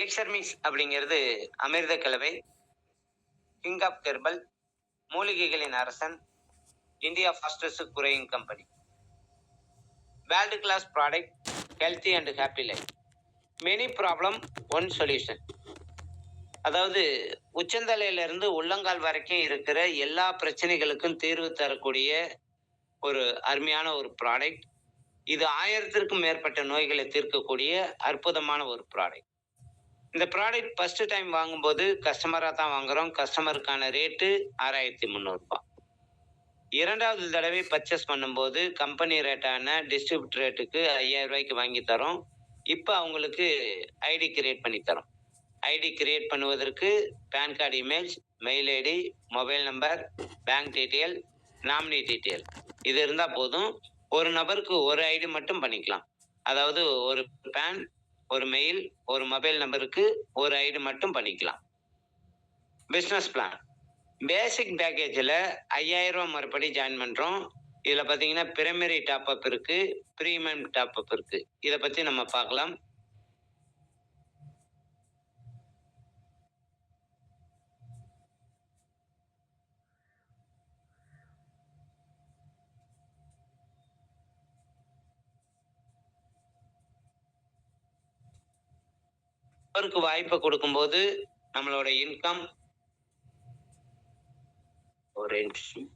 Elixir mix அப்படிங்கிறது அமிர்த கலவை, கிங் ஆஃப் ஹெர்பல், மூலிகைகளின் அரசன், India fastest growing company, world class product, healthy and happy life, many problem one solution. அதாவது உச்சந்தலையிலிருந்து உள்ளங்கால் வரைக்கும் இருக்கிற எல்லா பிரச்சனைகளுக்கும் தீர்வு தரக்கூடிய ஒரு அருமையான ஒரு ப்ராடக்ட். இது 1000த்திற்கும் மேற்பட்ட நோய்களை தீர்க்கக்கூடிய அற்புதமான ஒரு ப்ராடக்ட். இந்த ப்ராடக்ட் ஃபர்ஸ்ட் டைம் வாங்கும்போது கஸ்டமராக தான் வாங்குறோம். கஸ்டமருக்கான ரேட்டு 6300 ரூபாய். இரண்டாவது தடவை பர்ச்சேஸ் பண்ணும்போது கம்பெனி ரேட்டான டிஸ்ட்ரிபியூட்டர் ரேட்டுக்கு 5000 ரூபாய்க்கு வாங்கி தரோம். இப்போ அவங்களுக்கு ஐடி கிரியேட் பண்ணி தரோம். ஐடி கிரியேட் பண்ணுவதற்கு PAN card image, mail ID, mobile number, bank detail, nominee detail இது இருந்தால் போதும். ஒரு நபருக்கு ஒரு ஐடி மட்டும் பண்ணிக்கலாம். அதாவது ஒரு பேன், ஒரு மெயில், ஒரு மொபைல் நம்பருக்கு ஒரு ஐடி மட்டும் பண்ணிக்கலாம். பிஸ்னஸ் பிளான் பேசிக் பேக்கேஜில் 5000 ரூபா மறுபடி ஜாயின் பண்ணுறோம். இதில் பார்த்தீங்கன்னா பிரைமரி டாப்அப் இருக்குது, ப்ரீமியம் டாப்அப் இருக்குது. இதை பற்றி நம்ம பார்க்கலாம். அவருக்கு வாய்ப்பை கொடுக்கும்போது நம்மளோட இன்கம் ஒரு நிமிஷம்.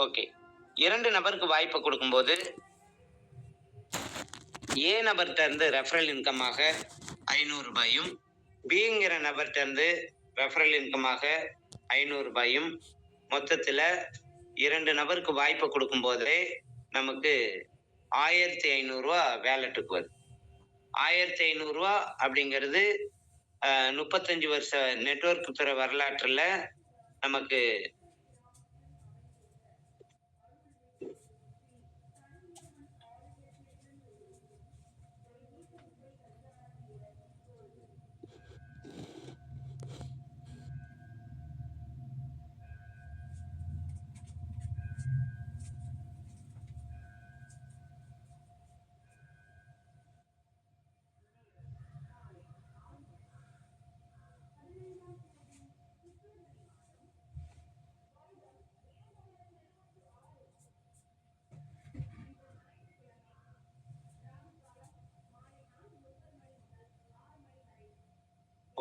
ஓகே, 2 நபருக்கு வாய்ப்பை கொடுக்கும்போது ஏ நபர்கிட்ட இருந்து ரெஃபரல் இன்கமாக 500 ரூபாயும், பிங்கிற நபர்கிட்ட இருந்து ரெஃபரல் இன்கமாக 500 ரூபாயும், மொத்தத்தில் 2 நபருக்கு வாய்ப்பை கொடுக்கும்போதே நமக்கு 1500 ரூபா வேலெட்டுக்கு வருது. 1500 ரூபா அப்படிங்கிறது 35 வருஷ நெட்வொர்க் துறை வரலாற்றில் நமக்கு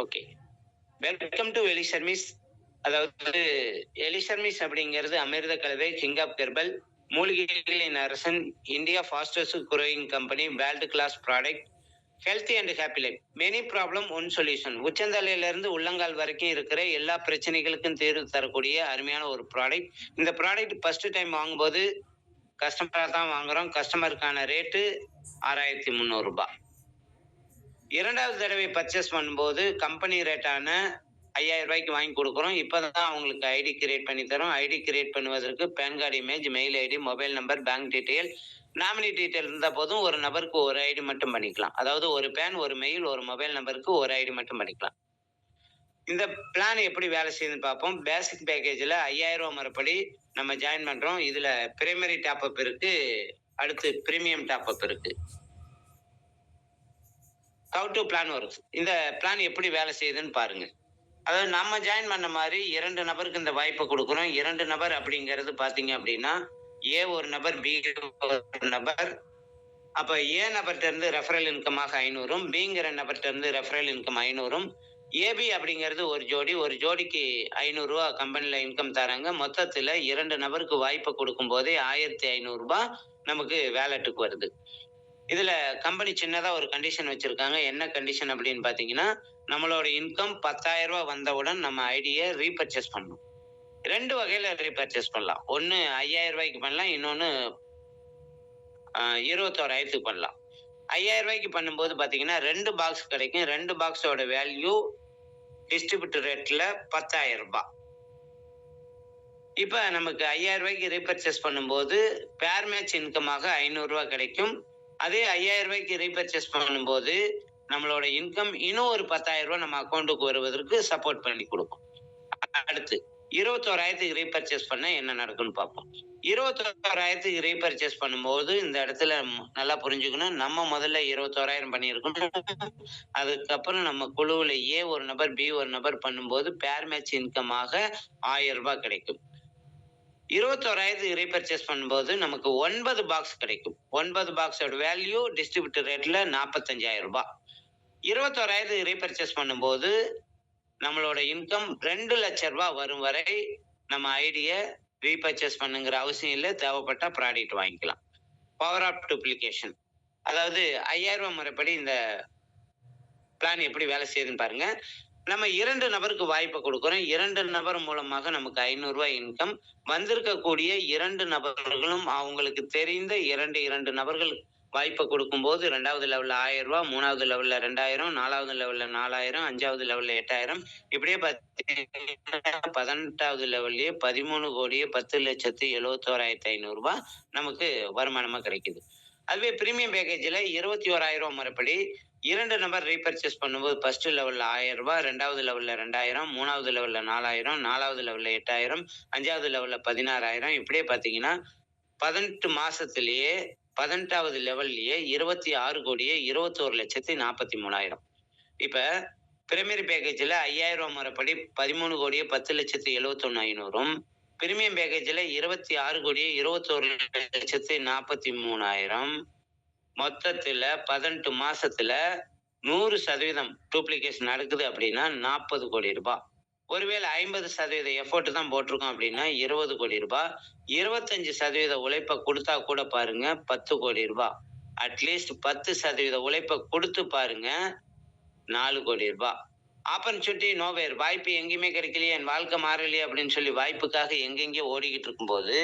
okay, welcome to elixir mix. அதாவது எலிக்சர் மிக்ஸ் அப்படிங்கிறது அமிர்த கலவை, கிங் ஆஃப் ஹெர்பல், மூலிகைகளின் அரசன், India fastest growing company, world class product, healthy and happy life, many problem one solution. உச்சந்தலையிலிருந்து உள்ளங்கால் வரைக்கும் இருக்கிற எல்லா பிரச்சனைகளுக்கும் தீர்வு தரக்கூடிய அருமையான ஒரு ப்ராடக்ட். இந்த ப்ராடக்ட் ஃபர்ஸ்ட் டைம் வாங்கும்போது கஸ்டமராக தான் வாங்குறோம். கஸ்டமருக்கான ரேட்டு 6300 ரூபாய். இரண்டாவது தடவை பர்ச்சேஸ் பண்ணும்போது கம்பெனி ரேட்டான 5000 ரூபாய்க்கு வாங்கி கொடுக்குறோம். இப்போ தான் அவங்களுக்கு ஐடி கிரியேட் பண்ணி தரோம். ஐடி கிரியேட் பண்ணுவதற்கு PAN card image, mail ID, mobile number, bank detail, nominee detail இருந்தால் போதும். ஒரு நபருக்கு ஒரு ஐடி மட்டும் பண்ணிக்கலாம். அதாவது ஒரு பேன், ஒரு மெயில், ஒரு மொபைல் நம்பருக்கு ஒரு ஐடி மட்டும் பண்ணிக்கலாம். இந்த பிளான் எப்படி வேலை செய்யுதுன்னு பார்ப்போம். பேசிக் பேக்கேஜில் 5000 ரூபா மறுபடி நம்ம ஜாயின் பண்ணுறோம். இதில் பிரைமரி டாப்அப் இருக்குது, அடுத்து ப்ரீமியம் டாப்அப் இருக்குது. How to plan works. இந்த பிளான் எப்படி வேலை செய்யுதுன்னு பாருங்க. அதாவது நம்ம ஜாயின் பண்ண மாதிரி 2 நபருக்கு இந்த வாய்ப்பை கொடுக்குறோம். 2 நபர் அப்படிங்கிறது பார்த்தீங்க அப்படின்னா ஏ ஒரு நபர், பி ஒரு நபர். அப்போ ஏ நபர்கிட்ட இருந்து ரெஃபரல் இன்கமாக 500ம், பிங்கிற நபர்கிட்ட இருந்து ரெஃபரல் இன்கம் 500ம், ஏபி அப்படிங்கிறது ஒரு ஜோடி, ஒரு ஜோடிக்கு 500 ரூபா கம்பெனியில் இன்கம் தராங்க. மொத்தத்தில் 2 நபருக்கு வாய்ப்பை கொடுக்கும் போதே 1500 ரூபாய் நமக்கு வேலெட்டுக்கு வருது. இதில் கம்பெனி சின்னதாக ஒரு கண்டிஷன் வச்சுருக்காங்க. என்ன கண்டிஷன் அப்படின்னு பார்த்தீங்கன்னா, நம்மளோட இன்கம் 10000 ரூபா வந்தவுடன் நம்ம ஐடியை ரீபர்ச்சேஸ் பண்ணணும். 2 வகையில் ரீபர்ச்சேஸ் பண்ணலாம். ஒன்று 5000 ரூபாய்க்கு பண்ணலாம், இன்னொன்று 21000க்கு பண்ணலாம். 5000 ரூபாய்க்கு பண்ணும்போது பார்த்தீங்கன்னா 2 பாக்ஸ் கிடைக்கும். 2 பாக்ஸோட வேல்யூ டிஸ்ட்ரிபியூட்டர் ரேட்டில் 10000 ரூபாய். இப்ப நமக்கு 5,000 ரூபாய்க்கு ரீபர்ச்சேஸ் பண்ணும்போது பேர் மேட்ச் இன்கமாக 500 ரூபாய் கிடைக்கும். அதே 5,000 ரூபாய்க்கு ரீபர்ச்சேஸ் பண்ணும்போது நம்மளோட இன்கம் இன்னும் ஒரு 10,000 ரூபாய் நம்ம அக்கௌண்ட்டுக்கு வருவதற்கு சப்போர்ட் பண்ணி கொடுக்கும். அடுத்து 21,000க்கு ரீபர்ச்சேஸ் பண்ண என்ன நடக்கும்னு பார்ப்போம். 21,000க்கு ரீபர்ச்சேஸ் பண்ணும்போது இந்த இடத்துல நல்லா புரிஞ்சுக்கணும். நம்ம முதல்ல 21,000 பண்ணியிருக்கோம். அதுக்கப்புறம் நம்ம குழுவுல ஏ ஒரு நபர், பி ஒரு நபர் பண்ணும்போது பேர் மேட்ச் இன்கமாக 1,000 ரூபாய் கிடைக்கும். 21,000க்கு ரீபர்ச்சேஸ் பண்ணும்போது நமக்கு 9 பாக்ஸ் கிடைக்கும். 9 பாக்ஸோட வேல்யூ டிஸ்ட்ரிபியூட்டர் ரேட்ல 45,000 ரூபாய். 21,000க்கு ரீபர்ச்சேஸ் பண்ணும்போது நம்மளோட இன்கம் 2 லட்சம் ரூபாய் வரும் வரை நம்ம ஐடியை ரீபர்ச்சேஸ் பண்ணுங்கிற அவசியம் இல்லை. தேவைப்பட்ட ப்ராடக்ட் வாங்கிக்கலாம். பவர் ஆஃப் டூப்ளிகேஷன், அதாவது 5,000 ரூபாய் முறைப்படி இந்த பிளான் எப்படி வேலை செய்யுதுன்னு பாருங்க. நம்ம 2 நபருக்கு வாய்ப்பை கொடுக்குறோம். 2 நபர் மூலமாக நமக்கு 500 ரூபாய் இன்கம். வந்திருக்கக்கூடிய 2 நபர்களும் அவங்களுக்கு தெரிந்த 2 நபர்கள் வாய்ப்பை கொடுக்கும்போது 2வது லெவல்ல 1,000 ரூபாய், 3வது லெவல்ல 2,000, 4வது லெவல்ல 4,000, 5வது லெவல்ல 8,000, இப்படியே 18வது லெவல்லயே 13,10,71,500 ரூபாய் நமக்கு வருமானமா கிடைக்குது. அதுவே பிரீமியம் பேக்கேஜ்ல 21,000 ரூபாய் முறைப்படி 2 நபர் ரீபர்ச்சேஸ் பண்ணும்போது ஃபர்ஸ்ட் லெவல்ல 1,000 ரூபாய், 2வது லெவல்ல 2,000, 3வது லெவல்ல 4,000, 4வது லெவல்ல 8,000, 5வது லெவல்ல 16,000, இப்படியே பாத்தீங்கன்னா 18 மாசத்திலேயே 18வது லெவல்லயே 26,21,43,000. இப்ப பிரைமரி பேக்கேஜ்ல 5,000 ரூபாய் முறைப்படி 13,10,71,500, பிரீமியம் பேக்கேஜ்ல 26,21,43,000, மொத்தத்துல 18 மாசத்துல 100% டூப்ளிகேஷன் நடக்குது அப்படின்னா 40 கோடி ரூபாய். ஒருவேளை 50% எஃபோர்ட் தான் போட்டிருக்கோம் அப்படின்னா 20 கோடி ரூபாய். 25% உழைப்பை கொடுத்தா கூட பாருங்க 10 கோடி ரூபாய். அட்லீஸ்ட் 10% உழைப்பை கொடுத்து பாருங்க 4 கோடி ரூபாய். ஆப்பர்ச்சுனிட்டி நோவேர், வாய்ப்பு எங்கேயுமே கிடைக்கலையே, என் வாழ்க்கை மாறலையே அப்படின்னு சொல்லி வாய்ப்புக்காக எங்கெங்கே ஓடிக்கிட்டு இருக்கும்போது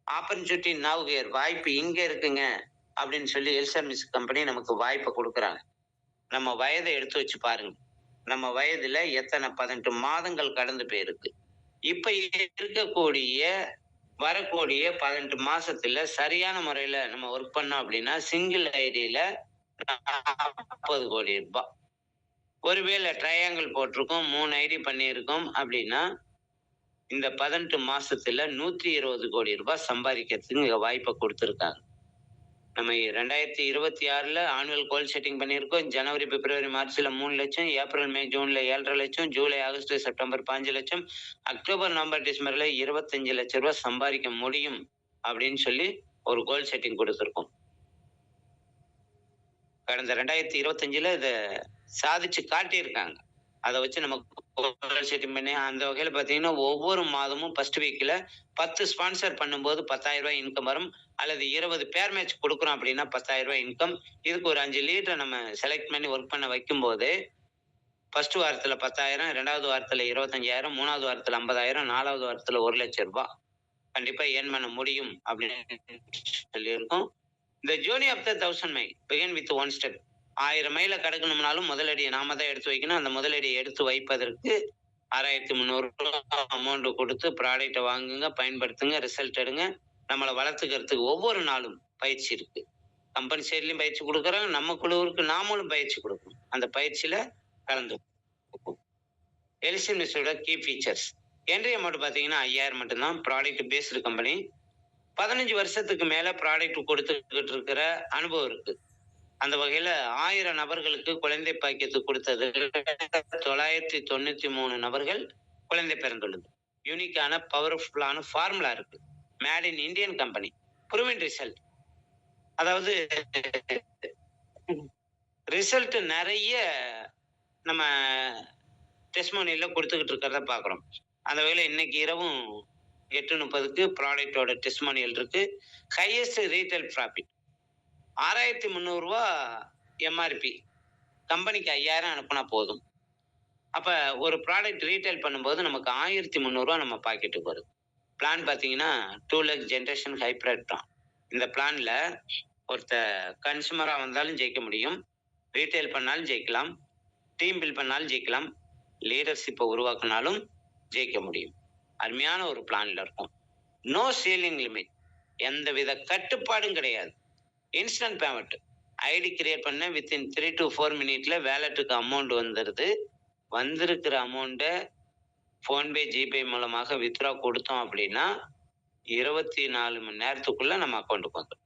ஆப்பர்ச்சுனிட்டி நவ்கேர், வாய்ப்பு இங்க இருக்குங்க அப்படின்னு சொல்லி எல்சர்மிஸ் கம்பெனி நமக்கு வாய்ப்பை கொடுக்குறாங்க. நம்ம வயதை எடுத்து வச்சு பாருங்க. நம்ம வயதுல எத்தனை 18 மாதங்கள் கடந்து போயிருக்கு. இப்ப இருக்கக்கூடிய வரக்கூடிய 18 மாசத்துல சரியான முறையில நம்ம ஒர்க் பண்ணோம் அப்படின்னா சிங்கிள் ஐடியில 40 கோடி ரூபாய். ஒருவேளை ட்ரையாங்கிள் போட்டிருக்கோம், 3 ஐடி பண்ணியிருக்கோம் அப்படின்னா இந்த 18 மாசத்துல 120 கோடி ரூபாய் சம்பாதிக்கிறதுக்கு இங்க வாய்ப்பை கொடுத்துருக்காங்க. நம்ம 2026ல ஆனுவல் கோல் செட்டிங் பண்ணியிருக்கோம். ஜனவரி, பிப்ரவரி, மார்ச்ல 3 லட்சம், ஏப்ரல், மே, ஜூன்ல 7,5 லட்சம், ஜூலை, ஆகஸ்ட், செப்டம்பர் 5 லட்சம், அக்டோபர், நவம்பர், டிசம்பர்ல 25 லட்சம் ரூபாய் சம்பாதிக்க முடியும் அப்படின்னு சொல்லி ஒரு கோல் செட்டிங் கொடுத்துருக்கோம். கடந்த 2025ல இத சாதிச்சு காட்டியிருக்காங்க. அதை வச்சு நம்ம கோல் செட்டிங் பண்ணி அந்த வகையில பாத்தீங்கன்னா ஒவ்வொரு மாதமும் ஃபர்ஸ்ட் வீக்ல 10 ஸ்பான்சர் பண்ணும்போது 10,000 ரூபாய் இன்கம் வரும். அல்லது 20 பேர் மேட்ச் கொடுக்குறோம் அப்படின்னா 10,000 ரூபாய் இன்கம். இதுக்கு ஒரு 5 லீடரை நம்ம செலக்ட் பண்ணி ஒர்க் பண்ண வைக்கும் போது ஃபர்ஸ்ட் வாரத்துல 10,000, 2வது வாரத்துல 25,000, 3வது வாரத்துல 50,000, 4வது வாரத்துல 1 லட்சம் ரூபாய் கண்டிப்பா ஏர்ன் பண்ண முடியும் அப்படின்னு சொல்லியிருக்கோம். இந்த journey of the 1000 mile begin with 1 step. 1000 மைல கடக்கணும்னாலும் முதலடியை நாம தான் எடுத்து வைக்கணும். அந்த முதலடியை எடுத்து வைப்பதற்கு 6,300 ரூபாய் அமௌண்ட் கொடுத்து ப்ராடக்டை வாங்குங்க, பயன்படுத்துங்க, ரிசல்ட் எடுங்க. நம்மளை வளர்த்துக்கிறதுக்கு ஒவ்வொரு நாளும் பயிற்சி இருக்கு. கம்பெனி சைட்லயும் பயிற்சி கொடுக்குறாங்க, நம்ம குழுவிற்கு நாமளும் பயிற்சி கொடுக்கணும். அந்த பயிற்சியில கலந்து எல்சிஎம்எஸோட கீ ஃபீச்சர்ஸ். என்ட்ரி அமௌண்ட் பார்த்தீங்கன்னா 5,000 மட்டும்தான். Product based company. 15 வருஷத்துக்கு மேல ப்ராடக்ட் கொடுத்துக்கிட்டு இருக்கிற அனுபவம் இருக்கு. அந்த வகையில 1000 நபர்களுக்கு குழந்தை பாக்கியத்து கொடுத்தது 993 நபர்கள் குழந்தை பிறந்துள்ளது. யூனிக்கான பவர்ஃபுல்லான ஃபார்முலா இருக்கு. Made in Indian company, proven result. அதாவது ரிசல்ட் நிறைய நம்ம டெஸ்டிமோனியல்ல கொடுத்துக்கிட்டு இருக்கிறத பாக்குறோம். அந்த வகையில இன்னைக்கு இரவும் 8:30க்கு ப்ராடக்டோட டெஸ்டிமோனியல் இருக்கு. ஹையஸ்ட் ரீட்டைல் ப்ராஃபிட் 6,300 ரூபாய் எம்ஆர்பி. கம்பெனிக்கு 5,000 அனுப்புனா போதும். அப்ப ஒரு ப்ராடக்ட் ரீட்டைல் பண்ணும்போது நமக்கு 1,300 ரூபாய் நம்ம பாக்கெட்டுக்கு வருது. பிளான் பாத்தீங்கன்னா 2 லேக் ஜென்ரேஷன் ஹைப்ரிட் பிளான். இந்த பிளான்ல ஒருத்த கன்சூமரா வந்தாலும் ஜெயிக்க முடியும், ரீட்டைல் பண்ணாலும் ஜெயிக்கலாம், டீம் பில்ட் பண்ணாலும் ஜெயிக்கலாம், லீடர்ஷிப்பை உருவாக்கினாலும் ஜெயிக்க முடியும். அருமையான ஒரு பிளான்ல இருக்கும். நோ சீலிங் லிமிட், எந்தவித கட்டுப்பாடும் கிடையாது. இன்ஸ்டன்ட் பேமெண்ட், ஐடி கிரியேட் பண்ண வித்தின் 3 to 4 மினிட்ல வேலெட்டுக்கு அமௌண்ட் வந்துடுது. வந்திருக்கிற அமௌண்ட்டை ஃபோன்பே ஜிபே மூலமாக வித்ட்ரா கொடுத்தோம் அப்படின்னா 24 மணி நேரத்துக்குள்ள நம்ம அக்கௌண்ட்டுக்கு வந்துடும்.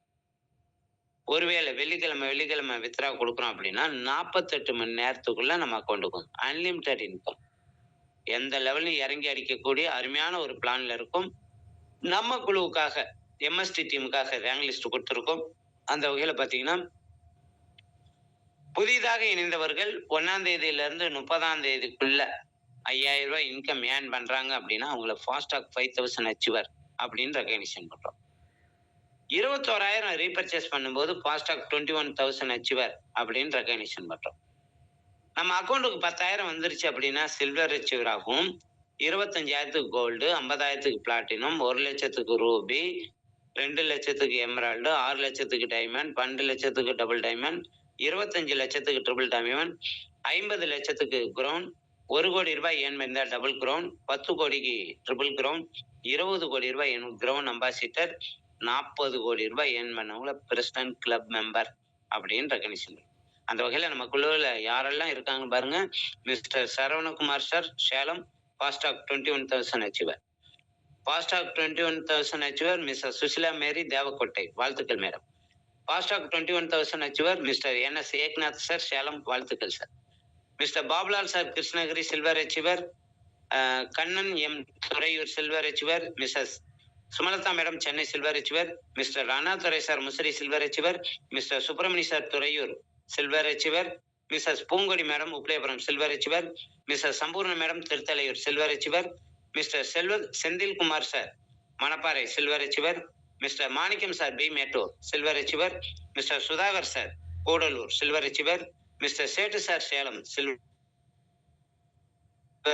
ஒருவேளை வெள்ளிக்கிழமை வித்ட்ரா கொடுக்குறோம் அப்படின்னா 48 மணி நேரத்துக்குள்ள நம்ம அக்கௌண்ட்டுக்கு வந்துடும். அன்லிமிட்டெட் இன்கம், எந்த லெவலையும் இறங்கி அடிக்கக்கூடிய அருமையான ஒரு பிளான்ல இருக்கும். நம்ம குழுவுக்காக எம்எஸ்டி டீமுக்காக ரேங்க் லிஸ்ட் கொடுத்துருக்கோம். அந்த வகையில் பார்த்தீங்கன்னா புதிதாக இணைந்தவர்கள் 1ஆம் தேதியிலிருந்து 30ஆம் தேதிக்குள்ள 5000 ரூபாய் இன்கம் ஏர்ன் பண்றாங்க அப்படின்னா அவங்கள ஃபாஸ்டாக் 5000 அச்சீவர் அப்படின்னு ரெகக்னிஷன் பண்றோம். 21,000 ரீபர்ச்சேஸ் பண்ணும்போது ஃபாஸ்டாக் 21,000 அச்சீவர் அப்படின்னு ரெகக்னிஷன் பண்றோம். நம்ம அக்கௌண்ட்டுக்கு 10,000 வந்துருச்சு அப்படின்னா சில்வர் அச்சீவர் ஆகும். 25,000க்கு கோல்டு, 50,000க்கு பிளாட்டினம், 1 லட்சத்துக்கு ரூபி, 2 லட்சத்துக்கு எமரால்டு, 6 லட்சத்துக்கு டைமண்ட், 12 லட்சத்துக்கு டபுள் டைமண்ட், 25 லட்சத்துக்கு ட்ரிபிள் டைமண்ட், 50 லட்சத்துக்கு கிரவுன், 1 கோடி ரூபாய் ஏன் பண்ணா டபுள் கிரவுன், 10 கோடிக்கு ட்ரிபிள் கிரவுன், 20 கோடி ரூபாய் கிரவுன் அம்பாசிடர், 40 கோடி ரூபாய் ஏன் பண்ணவங்கள பிரசிடன்ட் கிளப் மெம்பர் அப்படின்னு ரெகக்னிஷன். அந்த வகையில் நம்ம குழுவில் யாரெல்லாம் இருக்காங்க பாருங்க. Mister Saravanakumar sir Salem, fast track 21,000 achiever. Fast track 21,000 achiever mister Susila Mary Devakottai, வாழ்த்துக்கள் madam. Fast track 21,000 achiever mister N S Eknath sir Salem, வாழ்த்துக்கள் sir. Mister Babulal sir Krishnagiri silver achiever. Kannan M Thuraiyur silver achiever. Mrs Sumalatha madam Chennai silver achiever. Mister Annadurai sir Musiri silver achiever. Mister Subramani sir Thuraiyur silver achiever. Mrs Poongodi madam Uppiliyapuram silver achiever. Mrs Sampoorna madam Thiruthalaiyur silver achiever. Mister Senthilkumar sir Manapparai silver achiever. Mister Manickam sir P Mettur silver achiever. Mister Sudhakar sir Gudalur silver achiever. Mister Settu sir Salem silver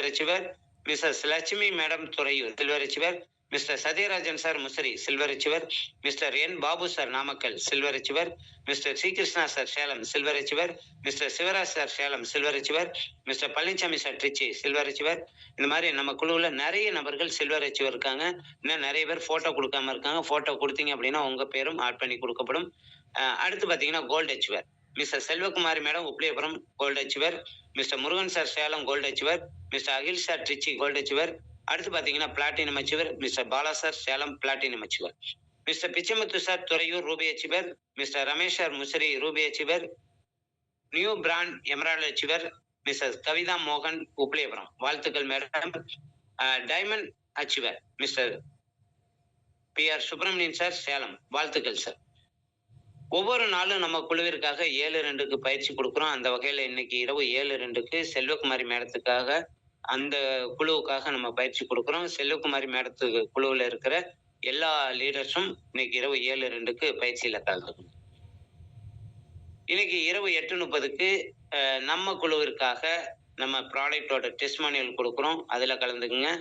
achiever. Mrs Lakshmi madam Thuraiyur silver achiever. Mister Sathyarajan sir Musiri silver achiever. Mister N Babu sir Namakkal silver achiever. Mister C Krishna sir Salem silver achiever. Mister Sivaraj sir Salem silver achiever. Mister Palaniswami sir Trichy silver achiever. இந்த மாதிரி நம்ம குழுவில் நிறைய நபர்கள் silver achiever இருக்காங்க. இன்னும் நிறைய பேர் போட்டோ கொடுக்காம இருக்காங்க. போட்டோ கொடுத்தீங்க அப்படின்னா உங்க பேரும் ஆட் பண்ணி கொடுக்கப்படும். அடுத்து பார்த்தீங்கன்னா gold achiever mister Selvakumari madam Uppiliyapuram gold achiever. Mister Murugan sir Salem gold achiever. Mister Akil sir Trichy gold achiever. அடுத்து பார்த்தீங்கன்னா platinum achiever mister Bala sir Salem platinum achiever. Mister Pichamuthu sir Thuraiyur ruby achiever. Mister Ramesh sir Musiri ruby achiever. New brand emerald achiever Mrs Kavitha மோகன் உப்ளியபுரம், வாழ்த்துக்கள் madam. Diamond achiever mister P R Subramanian sir Salem, வாழ்த்துக்கள் sir. ஒவ்வொரு நாளும் நம்ம குழுவிற்காக 7-2க்கு பயிற்சி கொடுக்குறோம். அந்த வகையில் இன்னைக்கு இரவு 7-2க்கு செல்வகுமாரி மேடத்துக்காக அந்த குழுவுக்காக நம்ம பயிற்சி கொடுக்குறோம். செல்வகுமாரி மேடத்துக்கு குழுவில் இருக்கிற எல்லா லீடர்ஸும் இன்னைக்கு இரவு 7-2க்கு பயிற்சியில கலந்துக்கணும். இன்னைக்கு இரவு 8:30க்கு நம்ம குழுவிற்காக நம்ம ப்ராடக்டோட டெஸ்ட்மானியல் கொடுக்குறோம், அதுல கலந்துக்குங்க.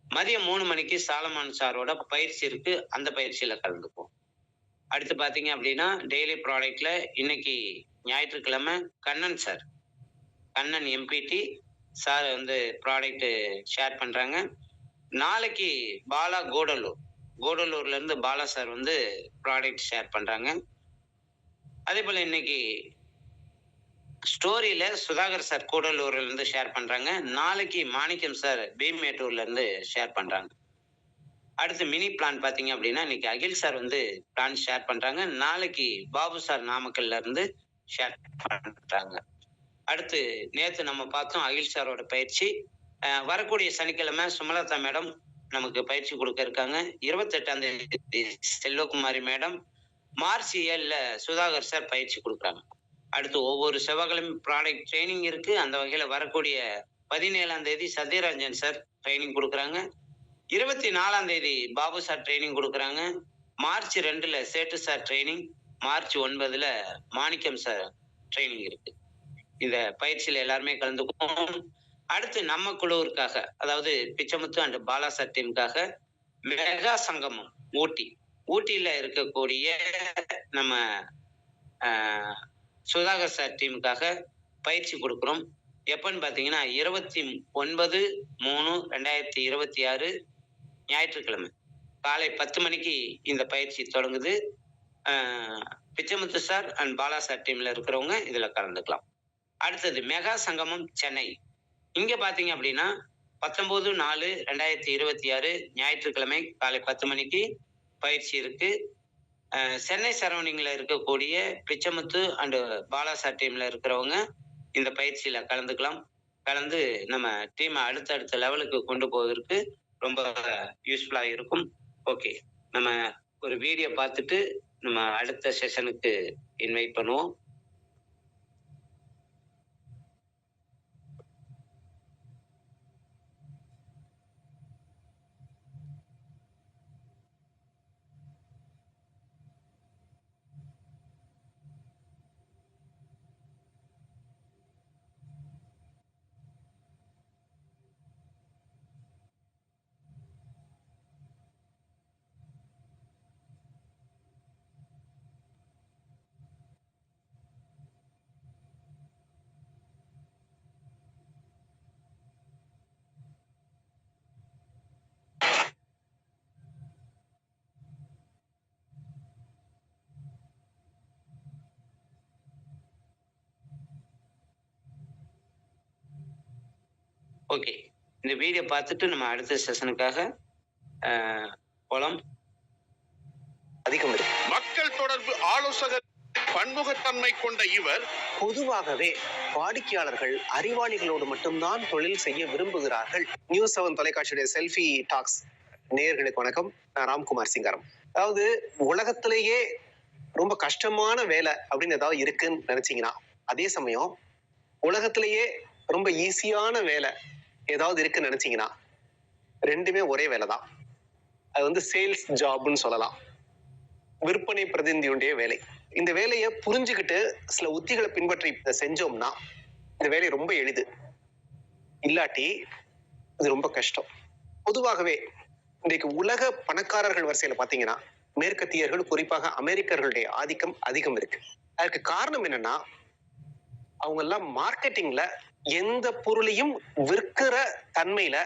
மதியம் 3 மணிக்கு சாலமான் சாரோட பயிற்சி இருக்கு, அந்த பயிற்சியில கலந்துக்குவோம். அடுத்து பாத்தீங்க அப்படின்னா டெய்லி ப்ராடக்ட்ல இன்னைக்கு ஞாயிற்றுக்கிழமை Kannan sir, Kannan M B D sir product share பண்றாங்க. நாளைக்கு பாலா கூடலூர்ல இருந்து பாலா சார் ப்ராடக்ட் ஷேர் பண்றாங்க. அதே போல இன்னைக்கு ஸ்டோரியில சுதாகர் சார் கூடலூர்ல இருந்து ஷேர் பண்றாங்க. நாளைக்கு மாணிக்கம் சார் பீமேட்டூர்ல இருந்து ஷேர் பண்றாங்க. அடுத்து மினி பிளான் பாத்தீங்க அப்படின்னா இன்னைக்கு அகில் சார் பிளான் ஷேர் பண்றாங்க. நாளைக்கு பாபு சார் நாமக்கல்ல இருந்து ஷேர் பண்றாங்க. அடுத்து நேத்து நம்ம பார்த்தோம் அகில் சாரோட பயிற்சி. வரக்கூடிய சனிக்கிழமை சுமலதா மேடம் நமக்கு பயிற்சி கொடுக்க இருக்காங்க. 28ஆம் தேதி செல்வகுமாரி மேடம், மார்ச் 7ல சுதாகர் சார் பயிற்சி கொடுக்குறாங்க. அடுத்து ஒவ்வொரு செவ்வாய்க்கிழமையும் ப்ராடக்ட் ட்ரைனிங் இருக்கு. அந்த வகையில வரக்கூடிய 17ஆம் தேதி சத்யராஜன் சார் ட்ரைனிங் கொடுக்குறாங்க. 24ஆம் தேதி பாபு சார் ட்ரைனிங் கொடுக்குறாங்க. மார்ச் 2ல சேட்டு சார் ட்ரைனிங், மார்ச் 9ல மாணிக்கம் சார் ட்ரைனிங் இருக்கு. இந்த பயிற்சியில எல்லாருமே கலந்துக்குவோம். அடுத்து நம்ம குழுவிற்காக, அதாவது பிச்சமுத்து அண்ட் பாலா சார் டீமுக்காக மெகா சங்கமம் ஊட்டியில இருக்கக்கூடிய நம்ம சுதாகர் சார் டீமுக்காக பயிற்சி கொடுக்குறோம். எப்பன்னு பாத்தீங்கன்னா 29/3/2026 ஞாயிற்றுக்கிழமை காலை 10 மணிக்கு இந்த பயிற்சி தொடங்குது. Pichamuthu sir and Bala sir டீம்ல இருக்கிறவங்க இதுல கலந்துக்கலாம். அடுத்தது மெகா சங்கமம் சென்னை. இங்க பாத்தீங்க அப்படின்னா 19/4/2026 ஞாயிற்றுக்கிழமை காலை 10 மணிக்கு பயிற்சி இருக்கு. சென்னை சரௌண்டிங்ல இருக்கக்கூடிய பிச்சமுத்து அண்ட் பாலா சார் டீம்ல இருக்கிறவங்க இந்த பயிற்சியில கலந்துக்கலாம். கலந்து நம்ம டீமை அடுத்த லெவலுக்கு கொண்டு போவதற்கு ரொம்ப யூஸ்ஃபுல்லா இருக்கும். ஓகே, நம்ம ஒரு வீடியோ பார்த்துட்டு நம்ம அடுத்த செஷனுக்கு இன்வைட் பண்ணுவோம். ஓகே, இந்த வீடியோ பார்த்துட்டு நம்ம அடுத்த செஷனுக்காக போலாம். அதிகம் இருக்கு. மக்கள் தொடர்பு ஆலோசகர் பன்முகத்தன்மை கொண்ட இவர் பொதுவாகவே வாடிக்கையாளர்கள் அறிவாளிகளோடு மட்டும்தான் தொழில் செய்ய விரும்புகிறார்கள். நியூஸ் 7 தொலைக்காட்சியுடைய செல்ஃபி டாக்ஸ் நேயர்களுக்கு வணக்கம். நான் ராம்குமார் சிங்காரம். அதாவது உலகத்திலேயே ரொம்ப கஷ்டமான வேலை அப்படின்னு ஏதாவது இருக்குன்னு நினைச்சீங்கன்னா, அதே சமயம் உலகத்திலேயே ரொம்ப ஈஸியான வேலை ஏதாவது இருக்குன்னு நினைச்சீங்கன்னா, ரெண்டுமே ஒரே வேலை தான். அது வந்து சேல்ஸ் ஜாப்னு சொல்லலாம். விற்பனை பிரதிநிதியுடைய வேலை. இந்த வேலையை புரிஞ்சுக்கிட்டு சில உத்திகளை பின்பற்றி செஞ்சோம்னா இந்த வேலை ரொம்ப எளிது. இல்லாட்டி இது ரொம்ப கஷ்டம். பொதுவாகவே இன்றைக்கு உலக பணக்காரர்கள் வரிசையில பாத்தீங்கன்னா மேற்கத்தியர்கள், குறிப்பாக அமெரிக்கர்களுடைய ஆதிக்கம் அதிகம் இருக்கு. அதுக்கு காரணம் என்னன்னா, அவங்க எல்லாம் மார்க்கெட்டிங்ல எந்த பொருளையும் விற்கிற தன்மையில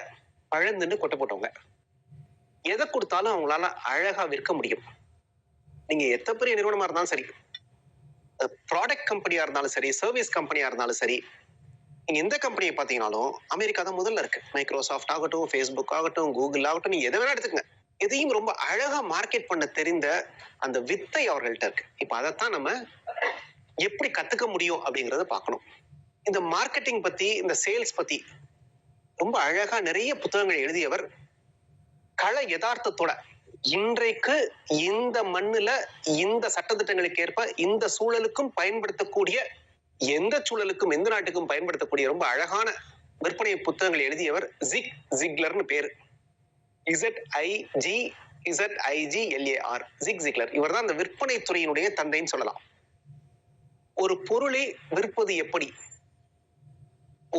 பழந்துன்னு கொட்ட போட்டவங்க. எதை கொடுத்தாலும் அவங்களால அழகா விற்க முடியும். நீங்க எத்தனை பெரிய நிறுவனமா இருந்தாலும் சரி, ப்ராடக்ட் கம்பெனியா இருந்தாலும் சரி, சர்வீஸ் கம்பெனியா இருந்தாலும் சரி, நீங்க எந்த கம்பெனியை பாத்தீங்கன்னாலும் அமெரிக்கா தான் முதல்ல இருக்கு. மைக்ரோசாஃப்ட் ஆகட்டும், ஃபேஸ்புக் ஆகட்டும், கூகுள் ஆகட்டும், நீங்க எதை வேணா எடுத்துக்கங்க. எதையும் ரொம்ப அழகா மார்க்கெட் பண்ண தெரிந்த அந்த வித்தை அவர்கள்ட்ட இருக்கு. இப்ப அதைத்தான் நம்ம எப்படி கத்துக்க முடியும் அப்படிங்கறத பார்க்கணும். இந்த மார்க்கெட்டிங் பத்தி, இந்த சேல்ஸ் பத்தி ரொம்ப அழகா நிறைய புத்தகங்கள் எழுதியவர் கள யதார்த்தத்தோட இன்றைக்கு இந்த மண்ணுல இந்த சட்டத்திட்டங்களுக்கு ஏற்ப இந்த சூழலுக்கும் பயன்படுத்தக்கூடிய, எந்த சூழலுக்கும் எந்த நாட்டுக்கும் பயன்படுத்தக்கூடிய ரொம்ப அழகான விற்பனை புத்தகங்கள் எழுதியவர் ஜிக் ஜிக்லர்னு பேரு. ZIGZIGLAR, zig ஜிக்லர். இவர் தான் அந்த விற்பனை துறையினுடைய தந்தைன்னு சொல்லலாம். ஒரு பொருளை விற்பது எப்படி,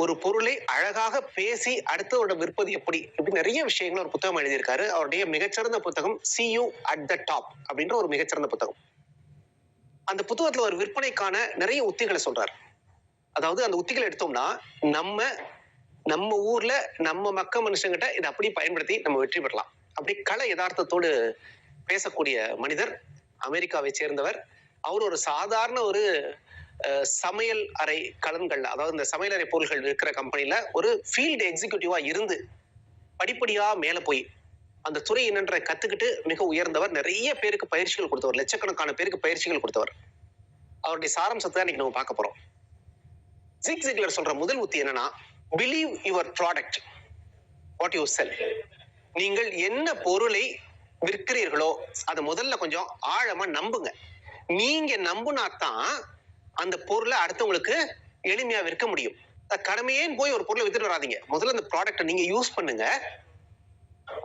ஒரு பொருளை அழகாக பேசி அடுத்தவரோட விற்பது எப்படி, இப்படி நிறைய விஷயங்கள் ஒரு புத்தகம் எழுதியிருக்காரு. அவருடைய மிகச்சிறந்த புத்தகம் See You at the Top அப்படின்ற ஒரு மிகச்சிறந்த புத்தகம். அந்த புத்தகத்துல ஒரு விற்பனைக்கான நிறைய உத்திகளை சொல்றாரு. அதாவது அந்த உத்திகளை எடுத்தோம்னா நம்ம ஊர்ல நம்ம மனுஷங்கிட்ட இதை அப்படி பயன்படுத்தி நம்ம வெற்றி பெறலாம். அப்படி கள யதார்த்தத்தோடு பேசக்கூடிய மனிதர், அமெரிக்காவை சேர்ந்தவர். அவர் ஒரு சாதாரண ஒரு சமையல் அறை கலன்கள், அதாவது இந்த சமையல் அறை பொருள்கள் விற்கிற கம்பெனில ஒரு ஃபீல்டு எக்ஸிக்யூட்டிவா இருந்து படிப்படியா மேல போய் அந்த துறை என்னன்ற கத்துக்கிட்டு மிக உயர்ந்தவர். நிறைய பேருக்கு பயிற்சிகள் கொடுத்தவர், லட்சக்கணக்கான பேருக்கு பயிற்சிகள் கொடுத்தவர். அவருடைய சாராம்சத்தை தான் இன்னைக்கு நம்ம பார்க்க போறோம். ஜிக் ஜிக்லர் சொல்ற முதல் உத்தி என்னன்னா, believe your product what you sell. நீங்கள் என்ன பொருளை விற்கிறீர்களோ அதை முதல்ல கொஞ்சம் ஆழமா நம்புங்க. நீங்க நம்புனாதான் அந்த பொருளை அடுத்தவங்களுக்கு எளிமையா விற்க முடியும். கடமையேன்னு போய் ஒரு பொருளை வித்துட்டு வராதீங்க. முதல்ல அந்த ப்ராடக்ட்டை நீங்க யூஸ் பண்ணுங்க.